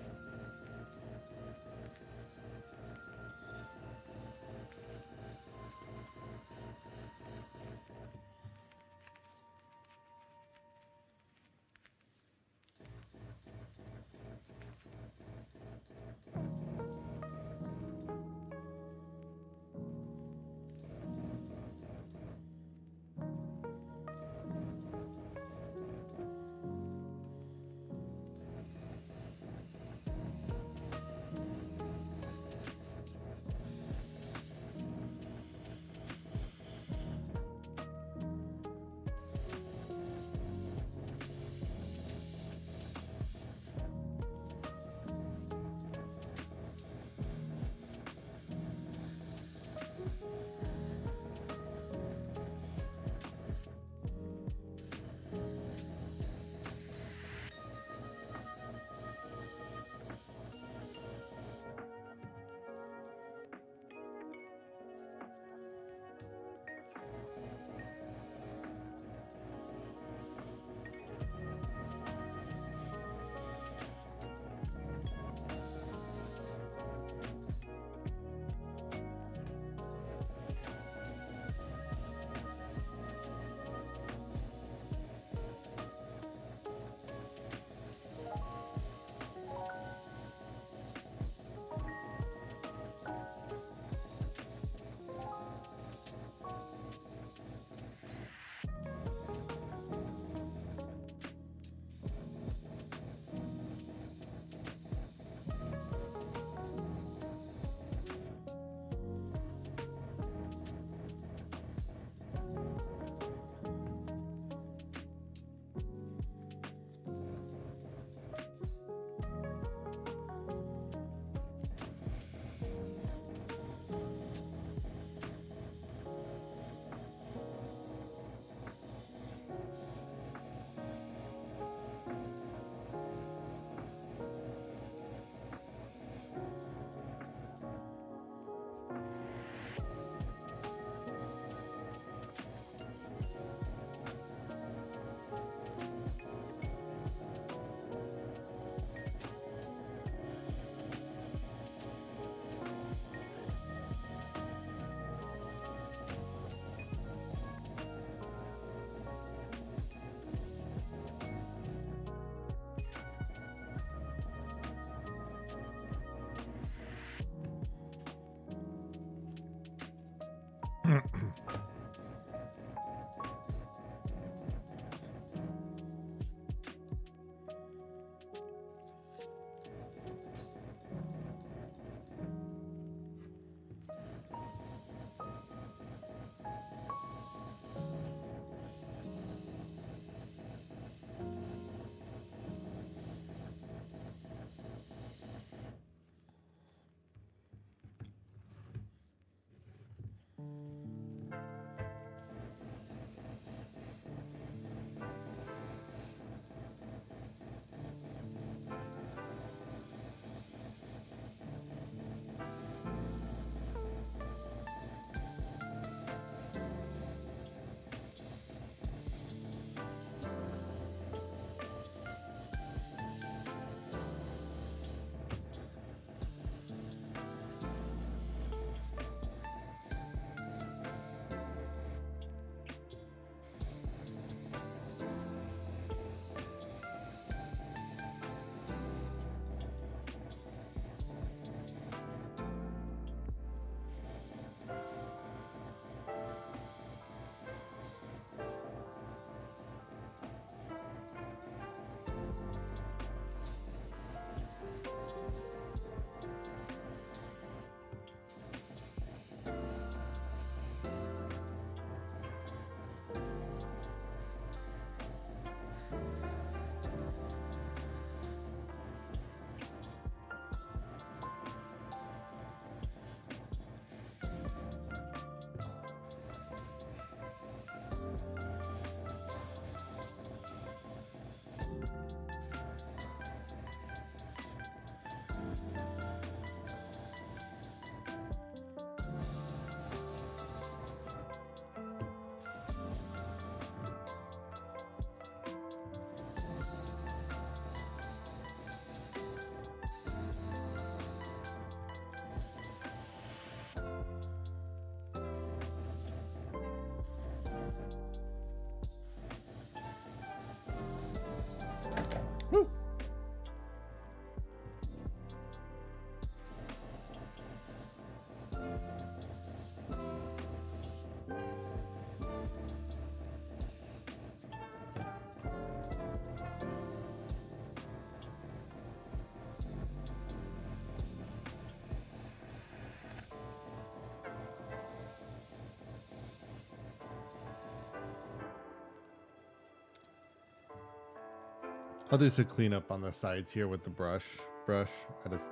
I'll do some cleanup on the sides here with the brush. I just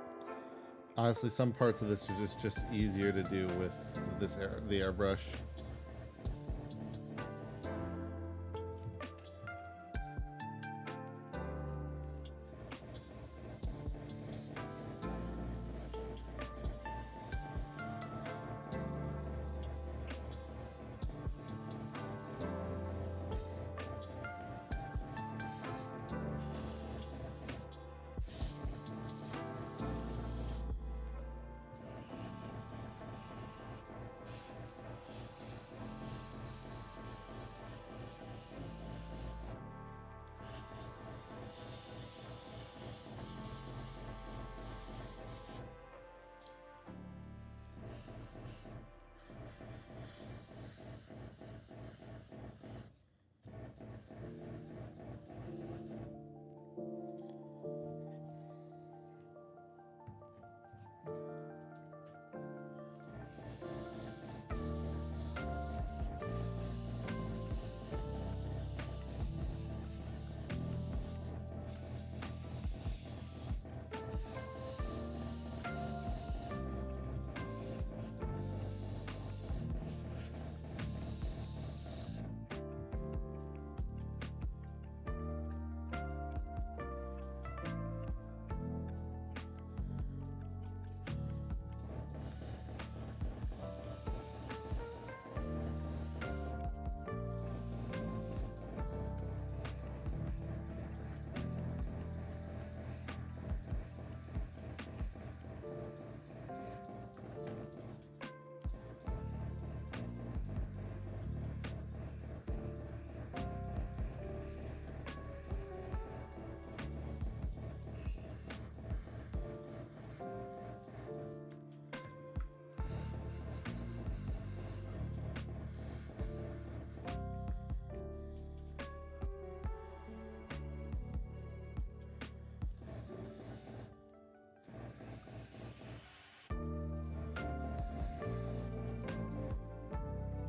honestly, some parts of this are just easier to do with the airbrush.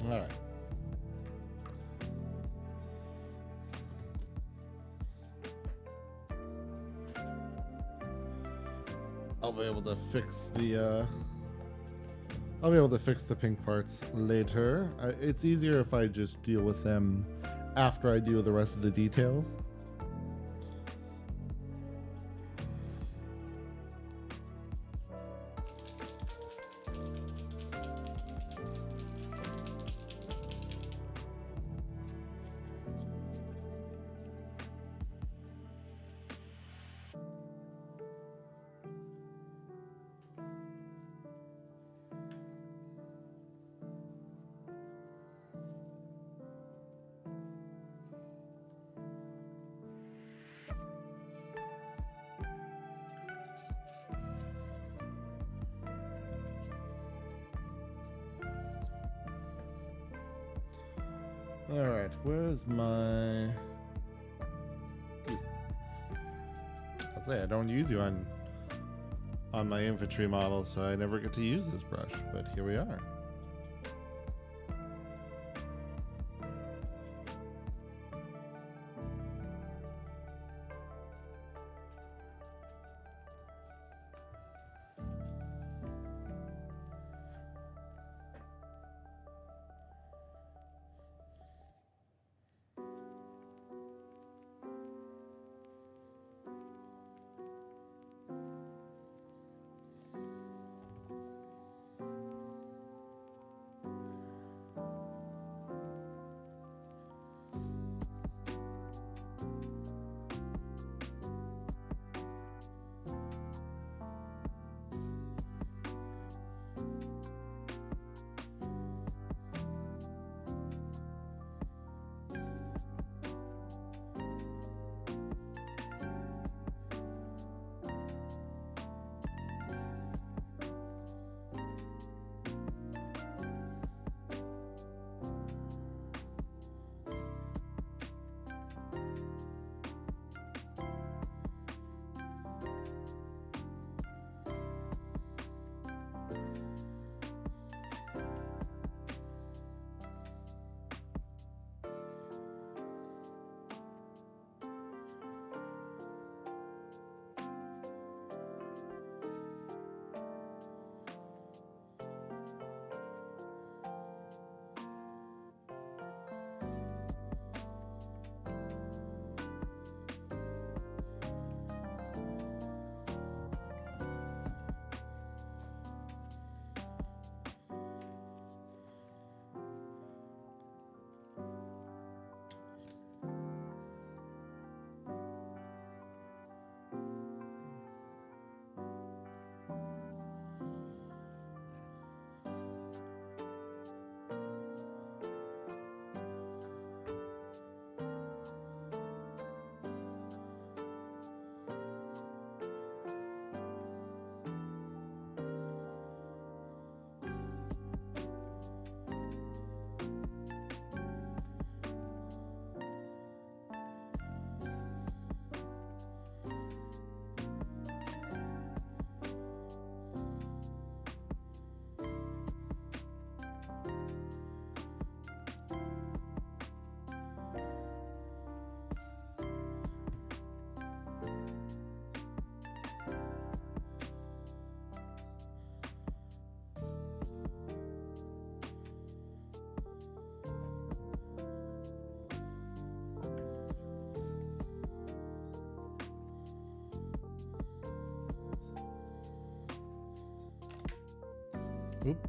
All right. I'll be able to fix the pink parts later. It's easier if I just deal with them after I do the rest of the details. All right, where's my? I'll say I don't use you on my infantry model, so I never get to use this brush. But here we are. Oop.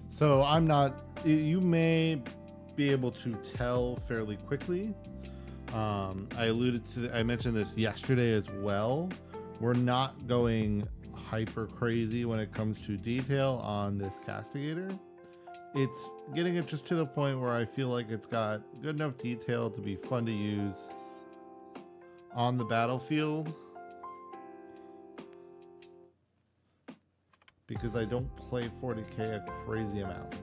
So I'm not, you may be able to tell fairly quickly. I mentioned this yesterday as well. We're not going hyper crazy when it comes to detail on this castigator. It's getting it just to the point where I feel like it's got good enough detail to be fun to use on the battlefield. Because I don't play 40k a crazy amount.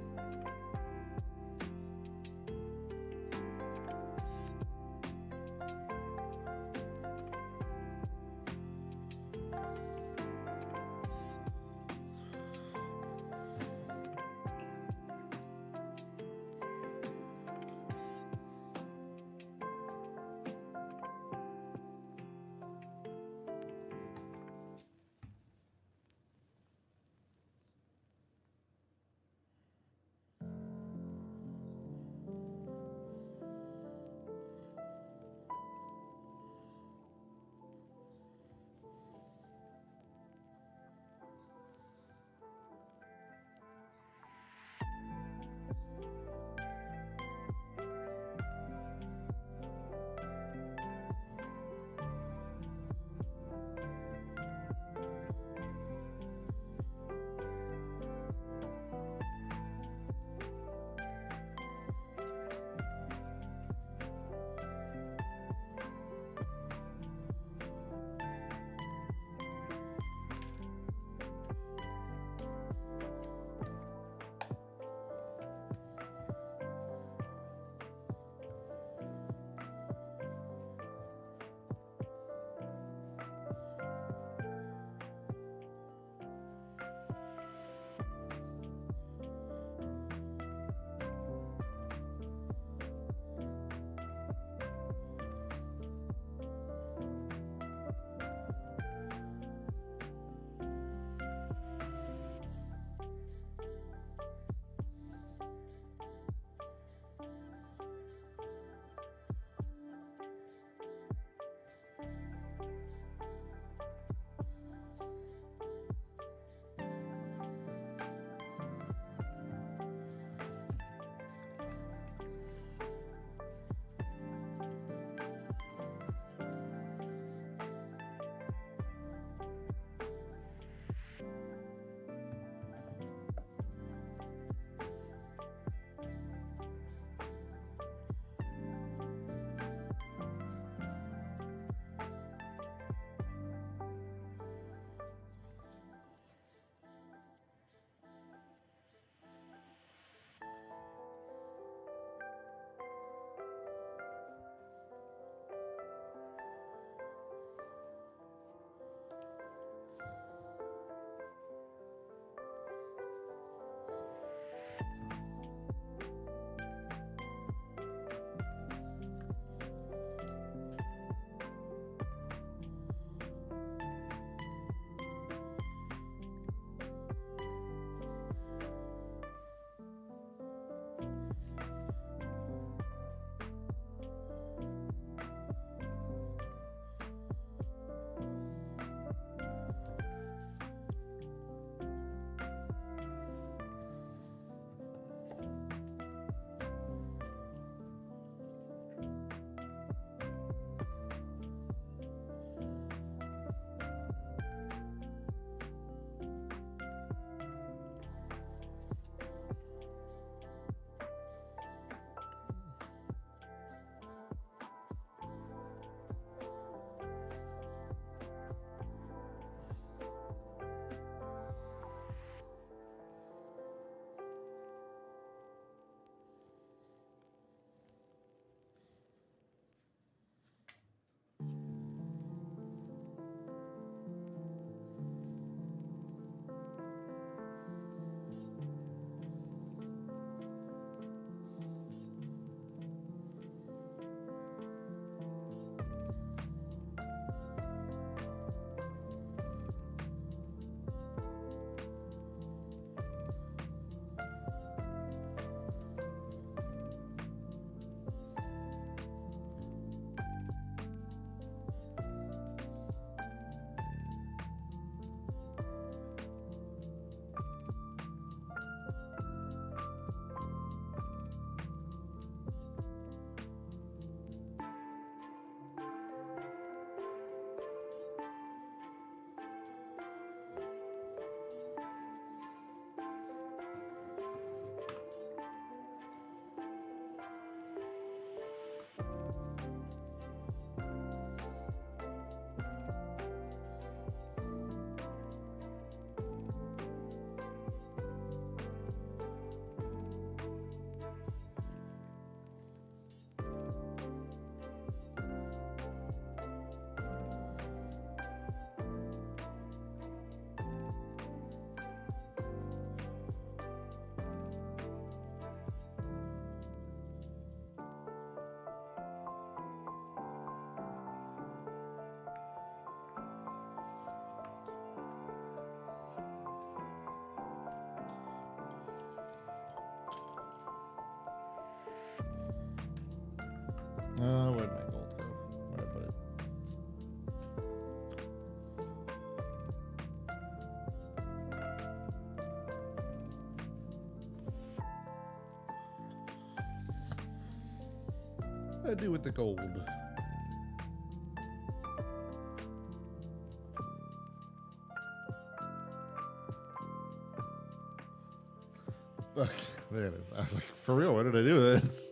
Where'd my gold go? Where'd I put it? What do I do with the gold? Okay, there it is. I was like, for real, what did I do with this?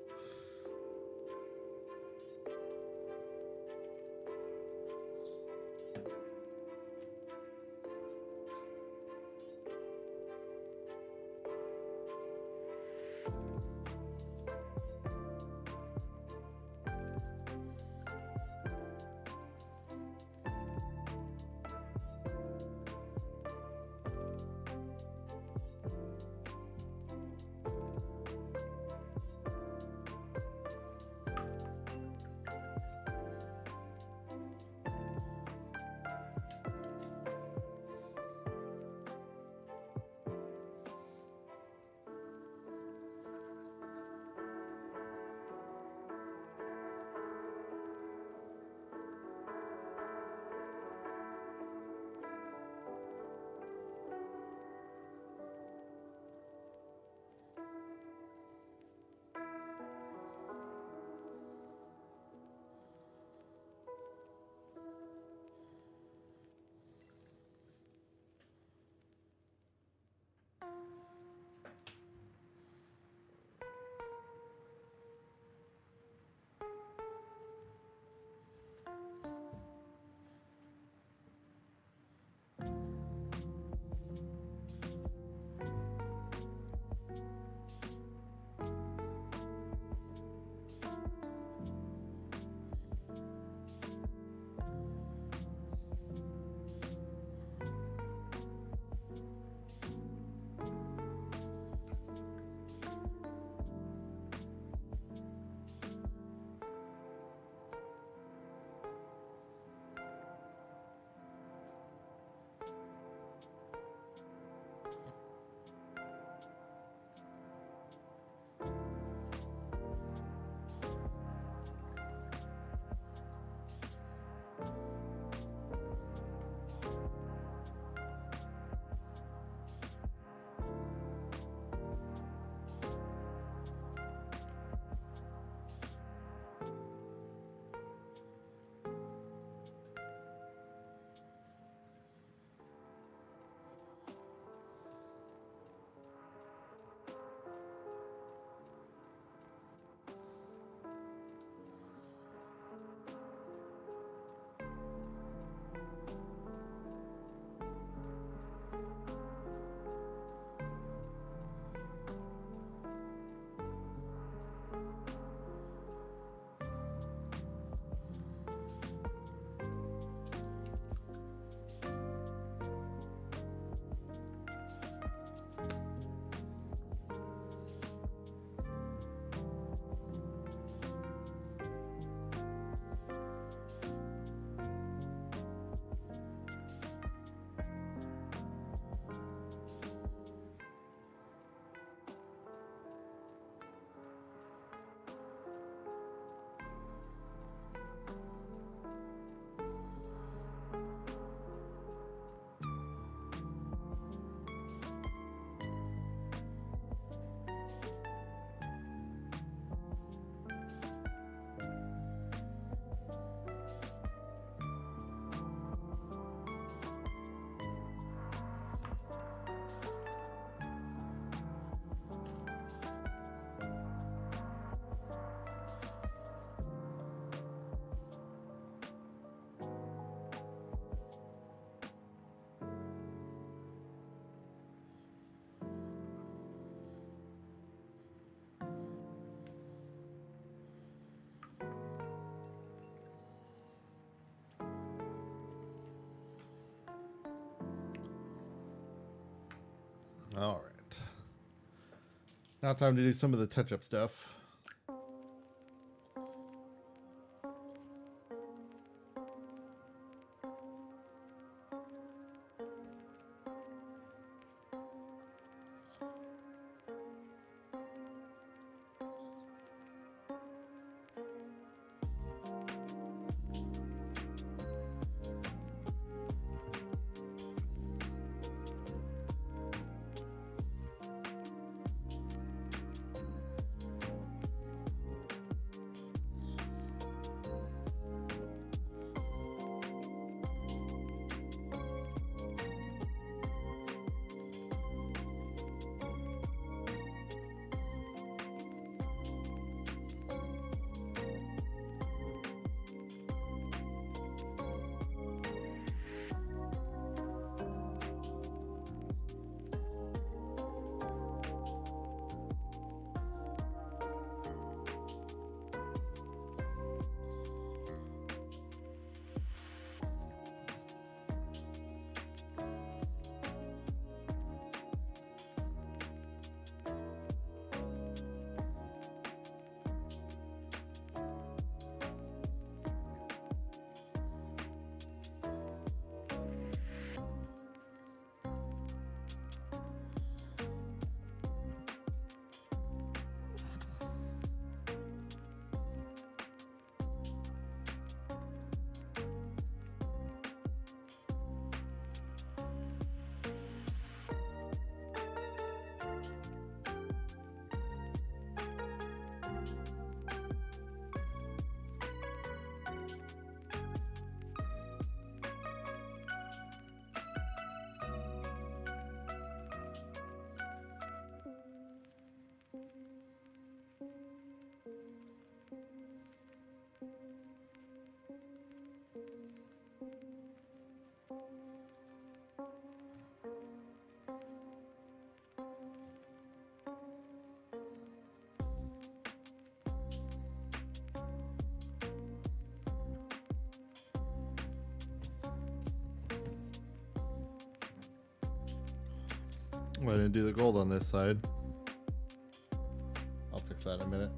All right. Now time to do some of the touch-up stuff. Oh, I didn't do the gold on this side. I'll fix that in a minute.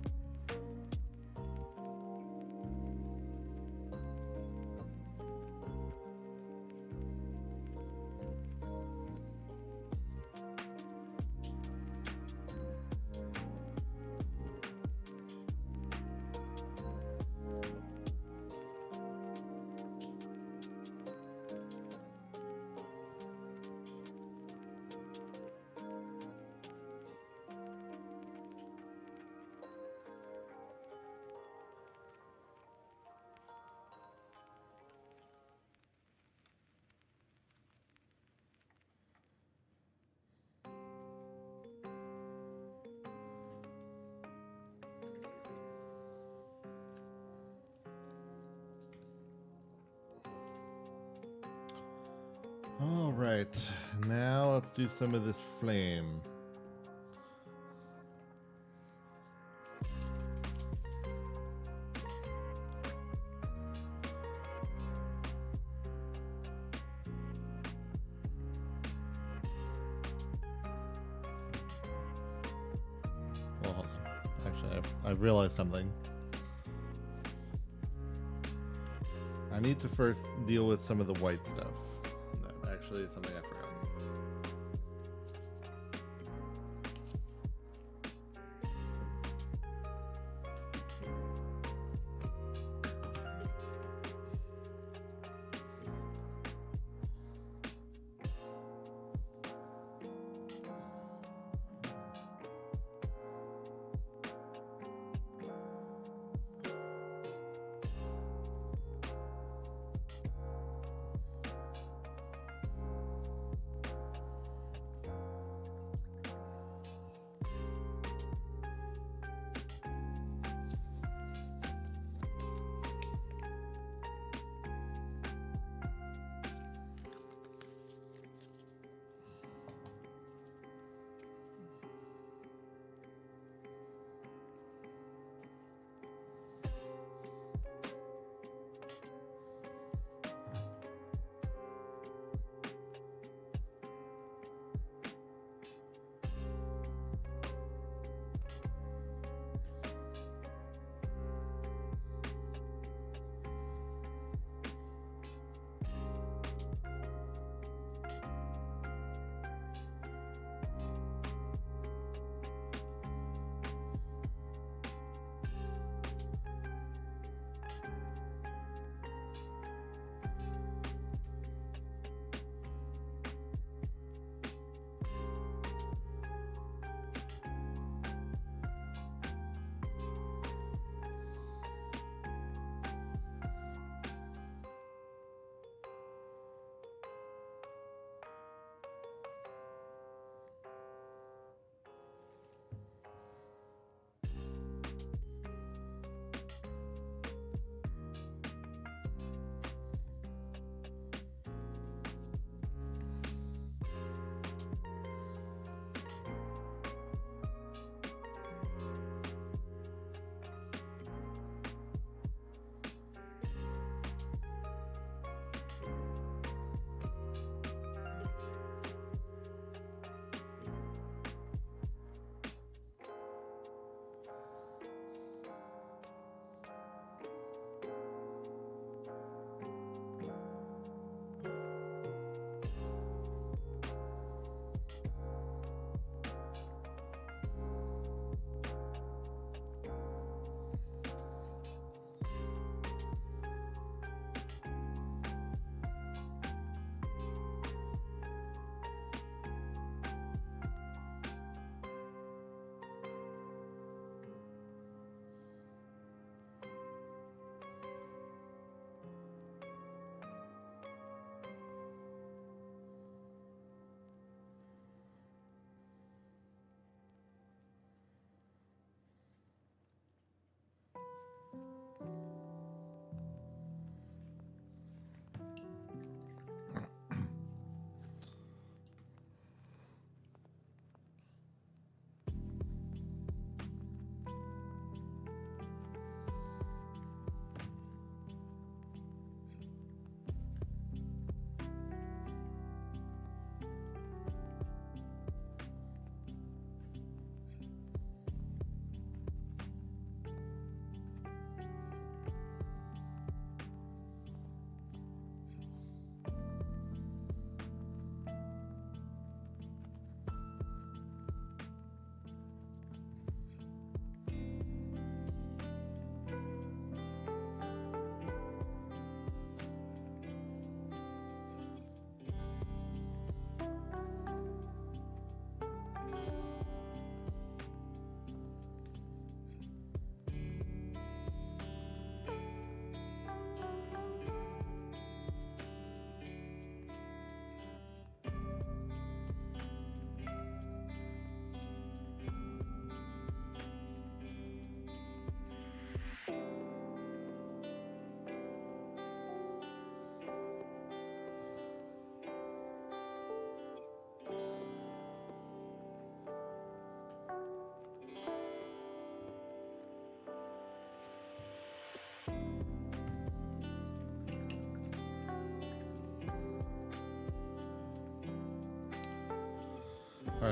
All right, now let's do some of this flame. Well, hold on. Actually, I've realized something. I need to first deal with some of the white stuff. That actually is something I forgot.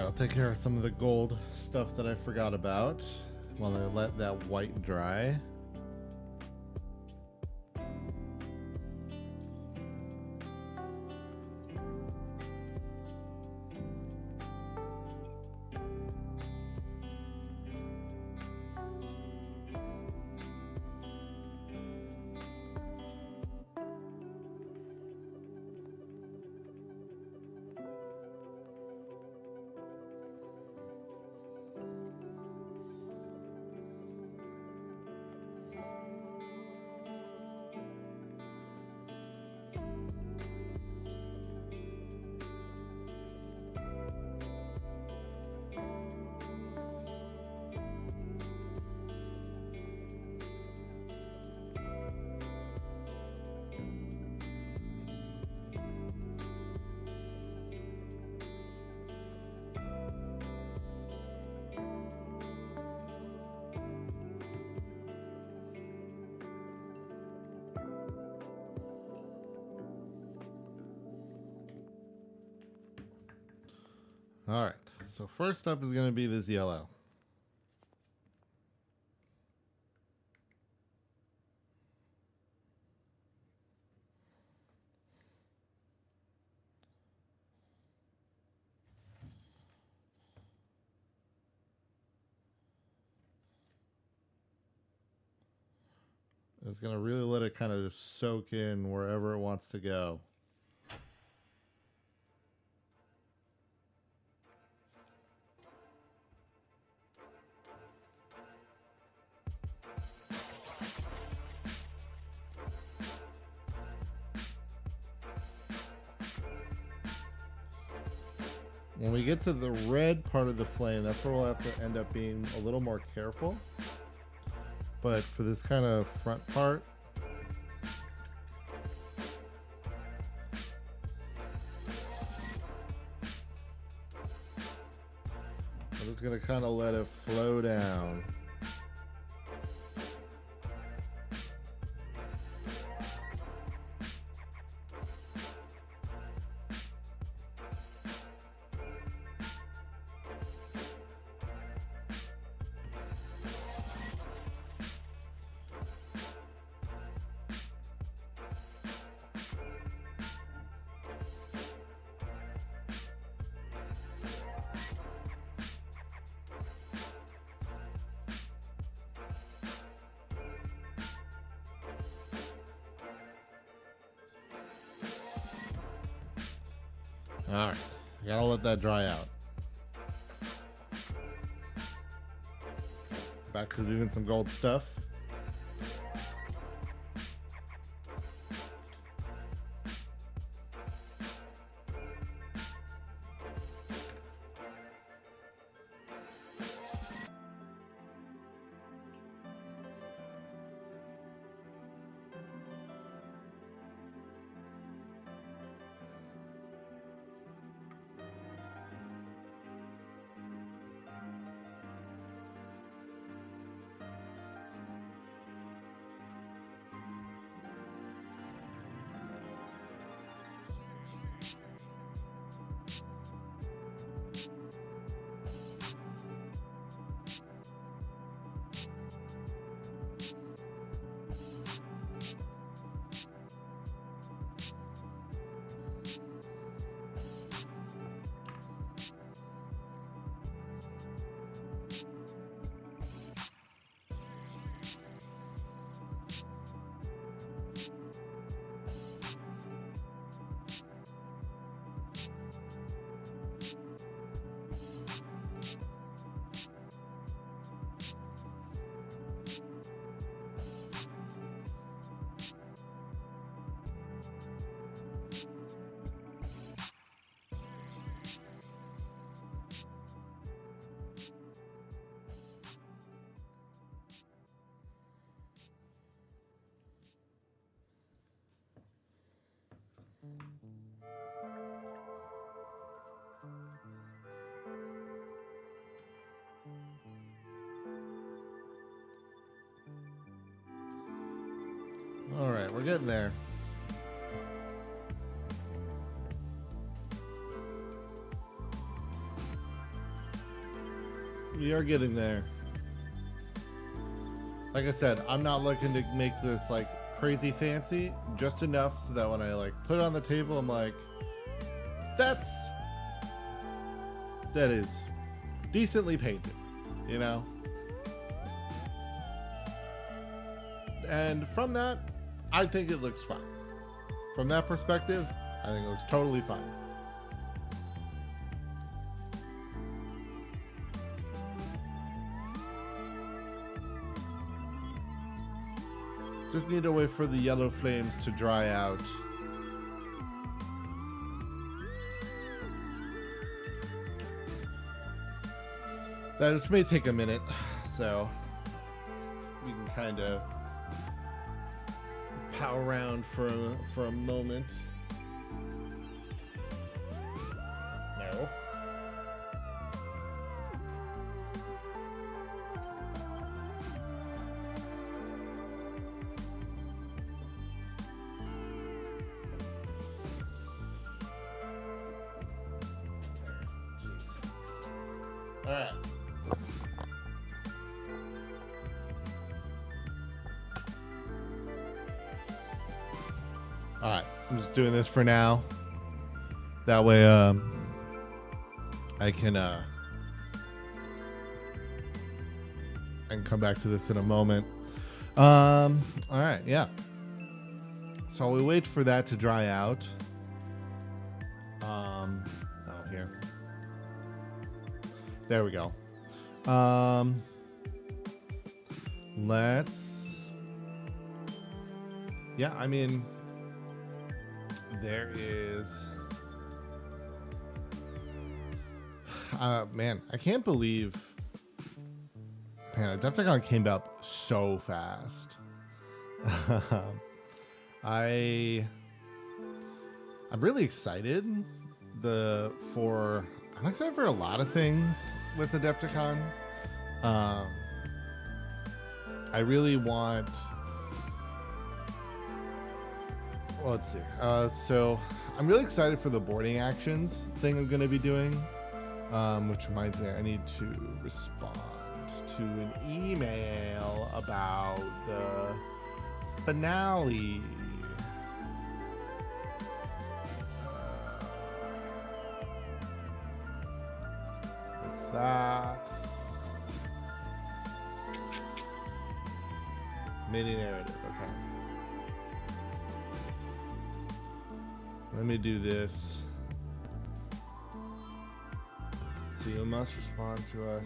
I'll take care of some of the gold stuff that I forgot about while I let that white dry. All right, so first up is going to be this yellow. It's going to really let it kind of just soak in wherever it wants to go. When we get to the red part of the flame, that's where we'll have to end up being a little more careful. But for this kind of front part, I'm just going to kind of let it flow down. All right, I gotta let that dry out. Back to doing some gold stuff. All right, we're getting there. We are getting there. Like I said, I'm not looking to make this like crazy fancy, just enough so that when I like put it on the table, I'm like, that is decently painted, you know? And from that, I think it looks fine. From that perspective, I think it looks totally fine. Just need to wait for the yellow flames to dry out. That which may take a minute, so we can kind of power around for a moment. No. All right. All right, I'm just doing this for now. That way, I can come back to this in a moment. All right, yeah. So we wait for that to dry out. Oh, here. There we go. Yeah, I mean, there is, man, I can't believe, man, Adepticon came out so fast. I'm really excited I'm excited for a lot of things with Adepticon. I really want, well, let's see. So I'm really excited for the boarding actions thing I'm going to be doing, which reminds me I need to respond to an email about the finale. That's that. Mini narrative, okay. Let me do this. So you must respond to us.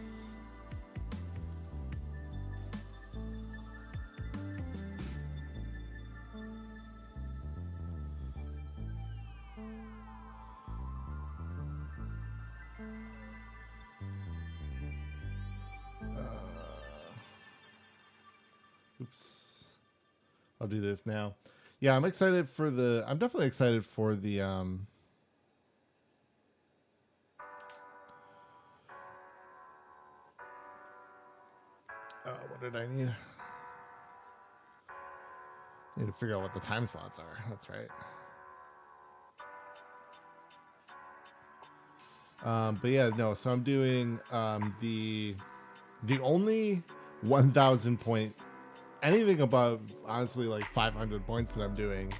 Oops. I'll do this now. Yeah, I'm excited for I'm definitely excited for the what did I need? Need to figure out what the time slots are. That's right. But yeah, no, so I'm doing the only 1,000 point, anything above, honestly, like 500 points that I'm doing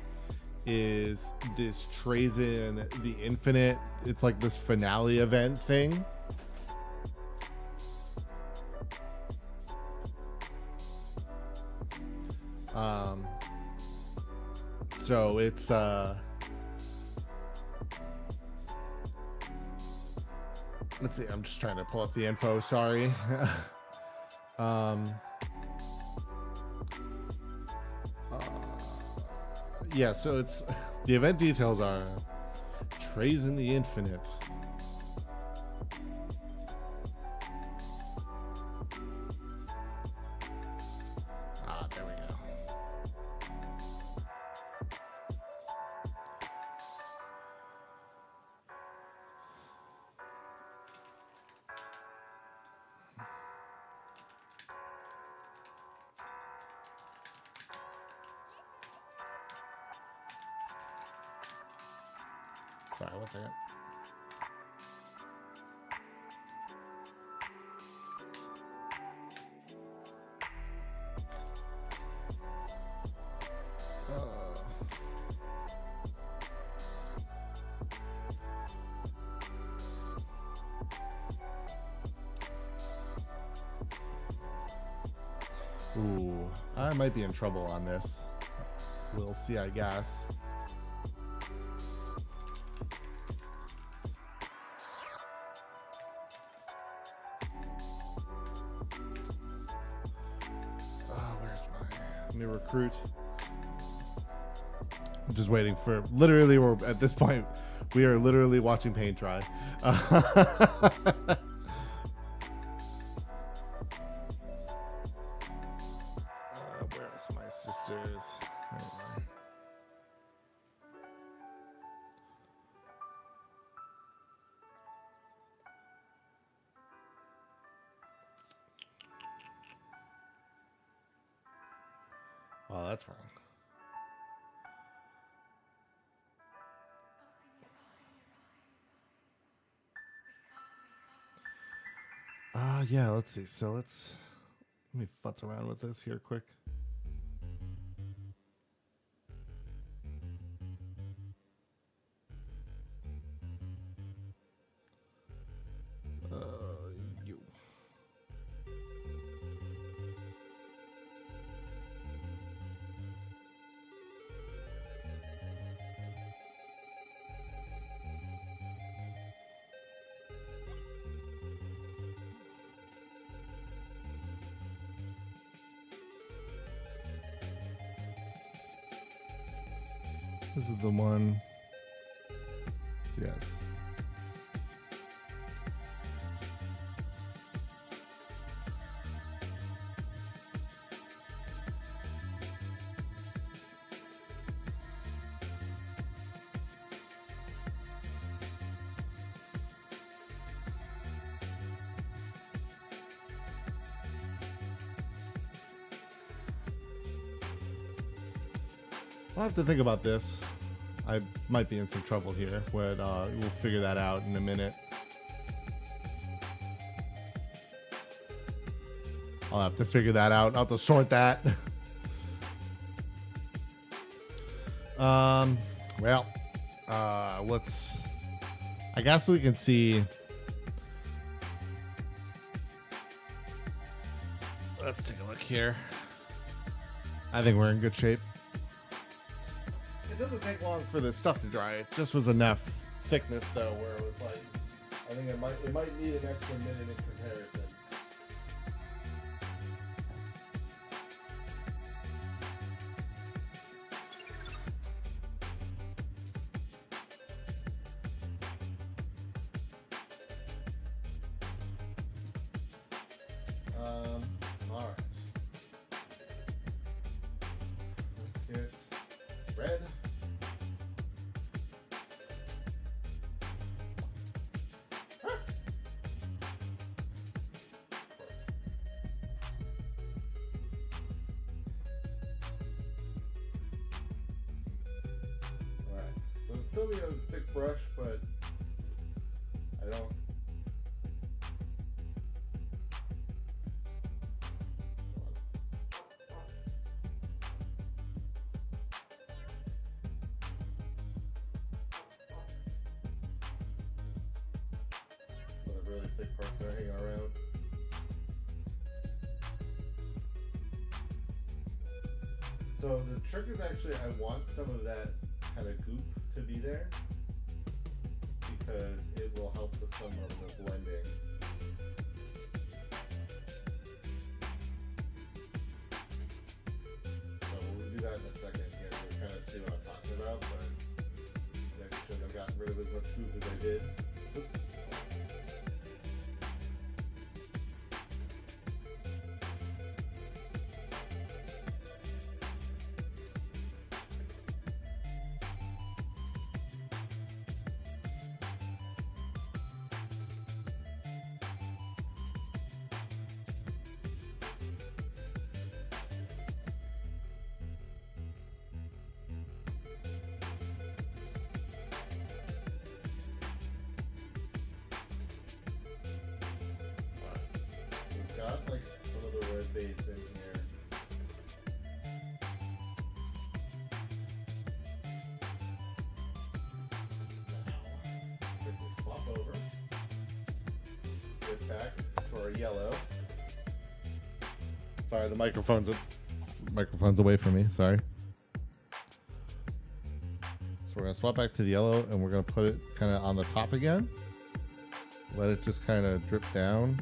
is this Trazen the Infinite. It's like this finale event thing. So it's let's see, I'm just trying to pull up the info, sorry. Yeah, so it's the event details are Trazen the Infinite. There we go. Sorry, 1 second. Ooh, I might be in trouble on this. We'll see, I guess. Oh, where's my new recruit? I'm just waiting for, literally, we're at this point, we are literally watching paint dry. Where's my sisters? Well, that's wrong. Yeah, let's see. So let me futz around with this here quick. You. This is the one. Yes. I'll have to think about this. I might be in some trouble here, but we'll figure that out in a minute. I'll have to figure that out. I'll have to sort that. Well, let's. I guess we can see. Let's take a look here. I think we're in good shape. It doesn't take long for the stuff to dry. It just was enough thickness though, where it was like, I think it might need an extra minute in comparison. All right. Let's get red. Still need a thick brush, but I don't. Let a really thick brush there hang around. So the trick is actually I want some of that kind of goop to be there because it will help with some of the blending. So we'll do that in a second here to kind of see what I'm talking about, but I shouldn't have gotten rid of as much goop as I did. Oops. Got like some of the red base in here. Now, quickly swap over. Get back to our yellow. Sorry, the microphone's away from me. Sorry. So we're gonna swap back to the yellow, and we're gonna put it kind of on the top again. Let it just kind of drip down.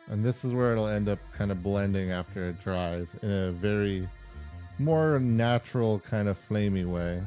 And this is where it'll end up kind of blending after it dries in a very more natural kind of flamey way.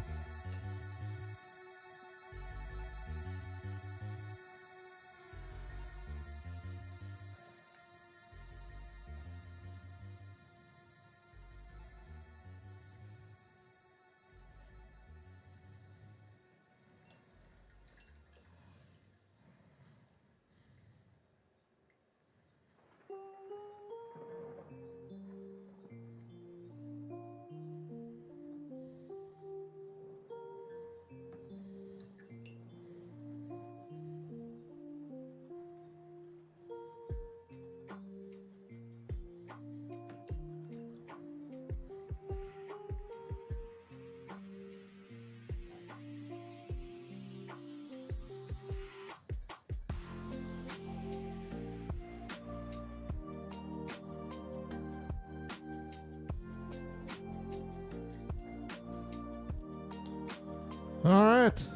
All right.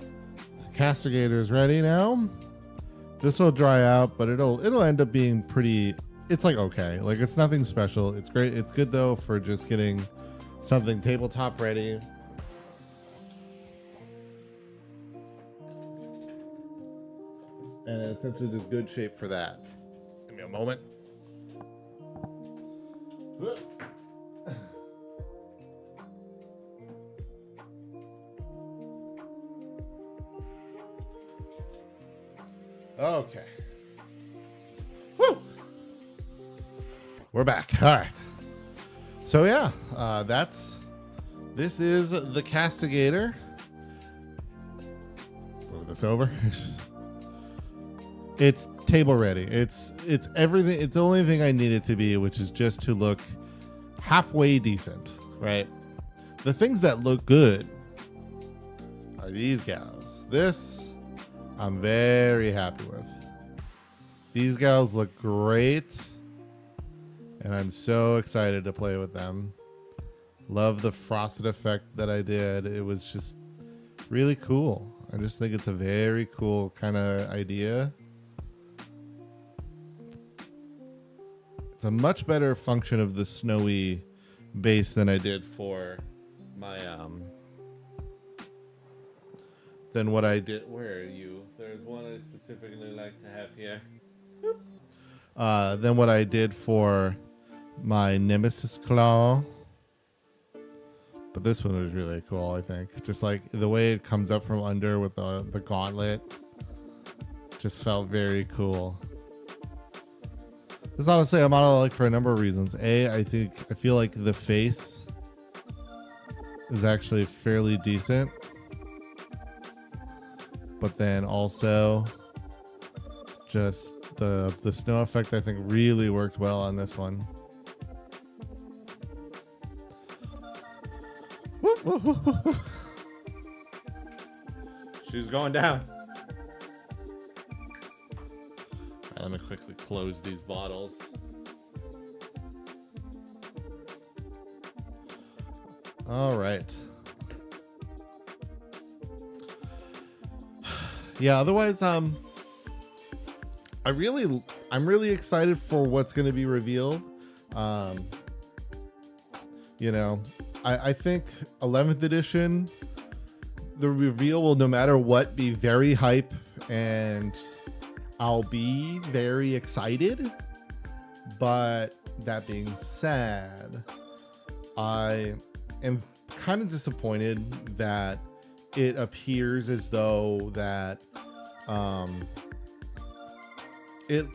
The castigator is ready now. This will dry out, but it'll end up being pretty. It's like okay, like it's nothing special. It's great. It's good though for just getting something tabletop ready. And it's essentially just good shape for that. Give me a moment. Okay. Woo! We're back. All right. So yeah, this is the castigator. Move this over. It's table ready. It's everything. It's the only thing I need it to be, which is just to look halfway decent, right? The things that look good are these gals. This I'm very happy with. These gals look great, and I'm so excited to play with them. Love the frosted effect that I did. It was just really cool. I just think it's a very cool kind of idea. It's a much better function of the snowy base than I did for my than what I did. Where are you? There's one I specifically like to have here. Than what I did for my Nemesis Claw. But this one was really cool, I think. Just like the way it comes up from under with the gauntlet. Just felt very cool. This honestly I'm on like for a number of reasons. I feel like the face is actually fairly decent. But then also just the snow effect I think really worked well on this one. She's going down. Right, let me quickly close these bottles. All right. Yeah, otherwise, I'm really excited for what's going to be revealed. You know, I think 11th edition, the reveal will no matter what be very hype, and I'll be very excited. But that being said, I am kind of disappointed that it appears as though that it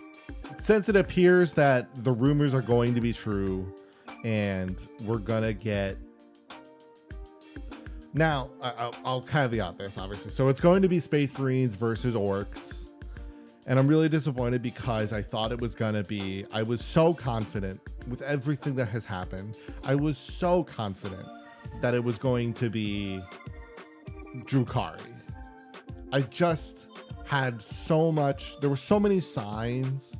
since it appears that the rumors are going to be true and we're gonna get now, I'll caveat this obviously. So it's going to be Space Marines versus Orcs, and I'm really disappointed because I thought it was gonna be. I was so confident with everything that has happened. I was so confident that it was going to be Drukhari. I just had so much. There were so many signs,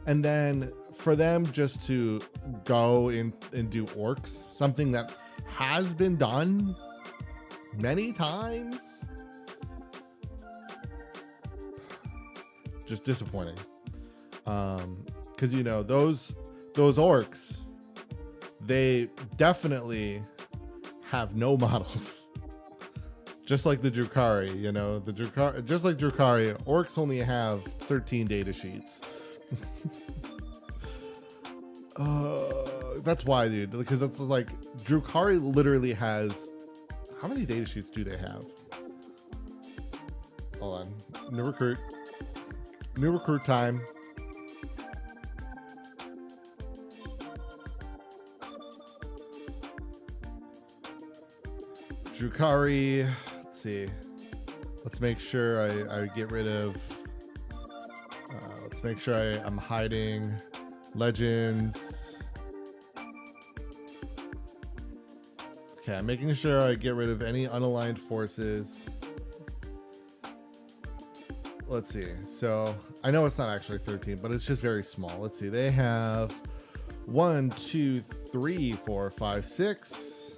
and then for them just to go in and do Orcs, something that has been done many times, just disappointing. Because you know those Orcs, they definitely have no models. Just like the Drukhari, you know, just like Drukhari, Orcs only have 13 data sheets. That's why, dude, because it's like Drukhari literally has. How many data sheets do they have? Hold on. New recruit time. Drukhari. Let's see. Let's make sure I get rid of. Let's make sure I'm hiding legends. Okay, I'm making sure I get rid of any unaligned forces. Let's see. So I know it's not actually 13, but it's just very small. Let's see. They have 1, 2, 3, 4, 5, 6.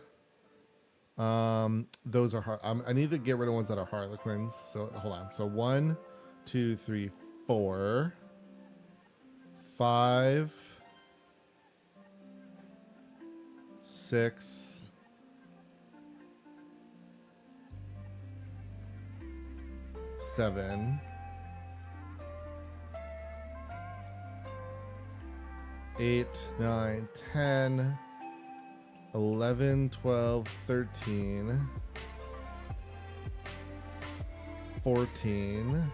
Those are I need to get rid of ones that are Harlequins. So hold on. So 1, 2, 3, 4, 5, 6. 7, 8, 9, 10, 11, 12, 13, 14,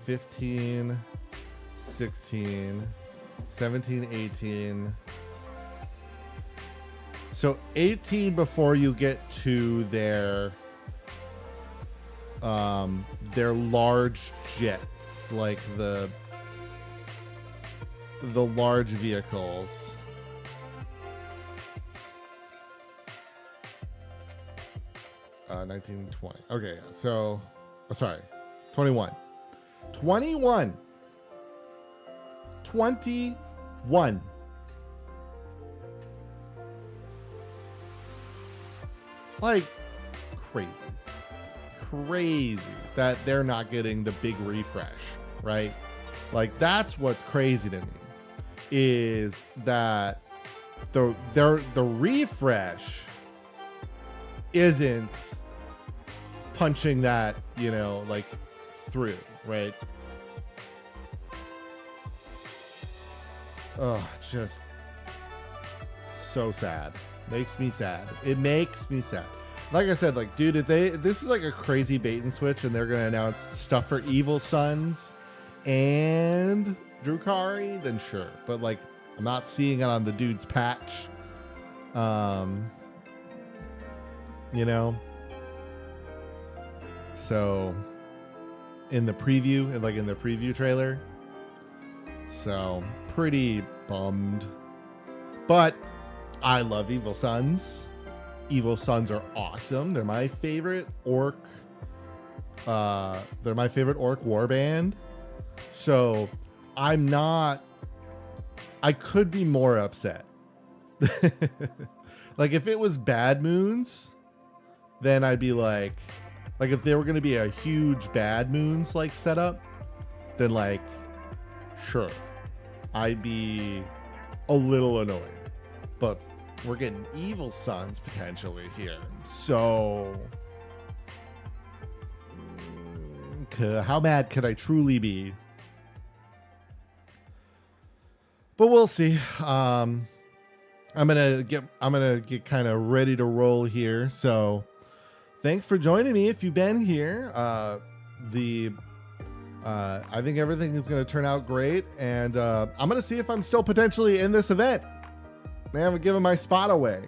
15, 16, 17, 18. So 18 before you get to their large jets, like the large vehicles. Uh, 19, 20. Okay, so sorry, 21. 21. Like crazy that they're not getting the big refresh, right? Like that's what's crazy to me, is that the refresh isn't punching that, you know, like through, right? Oh, just so sad. Makes me sad. It makes me sad. Like I said, like, dude, if this is like a crazy bait and switch and they're going to announce stuff for Evil Sons and Drukhari, then sure. But like, I'm not seeing it on the dude's patch. You know? So in the preview trailer. So pretty bummed. But I love Evil Sons. Evil Sons are awesome. They're my favorite orc. They're my favorite orc warband. So I could be more upset. Like if it was Bad Moons, then I'd be like if there were going to be a huge Bad Moons like setup, then like sure, I'd be a little annoyed. But we're getting Evil Sons potentially here. So how mad could I truly be? But we'll see. I'm gonna get kind of ready to roll here. So thanks for joining me if you've been here. The I think everything is going to turn out great, and I'm going to see if I'm still potentially in this event. I haven't given my spot away.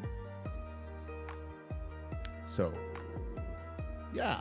So, yeah.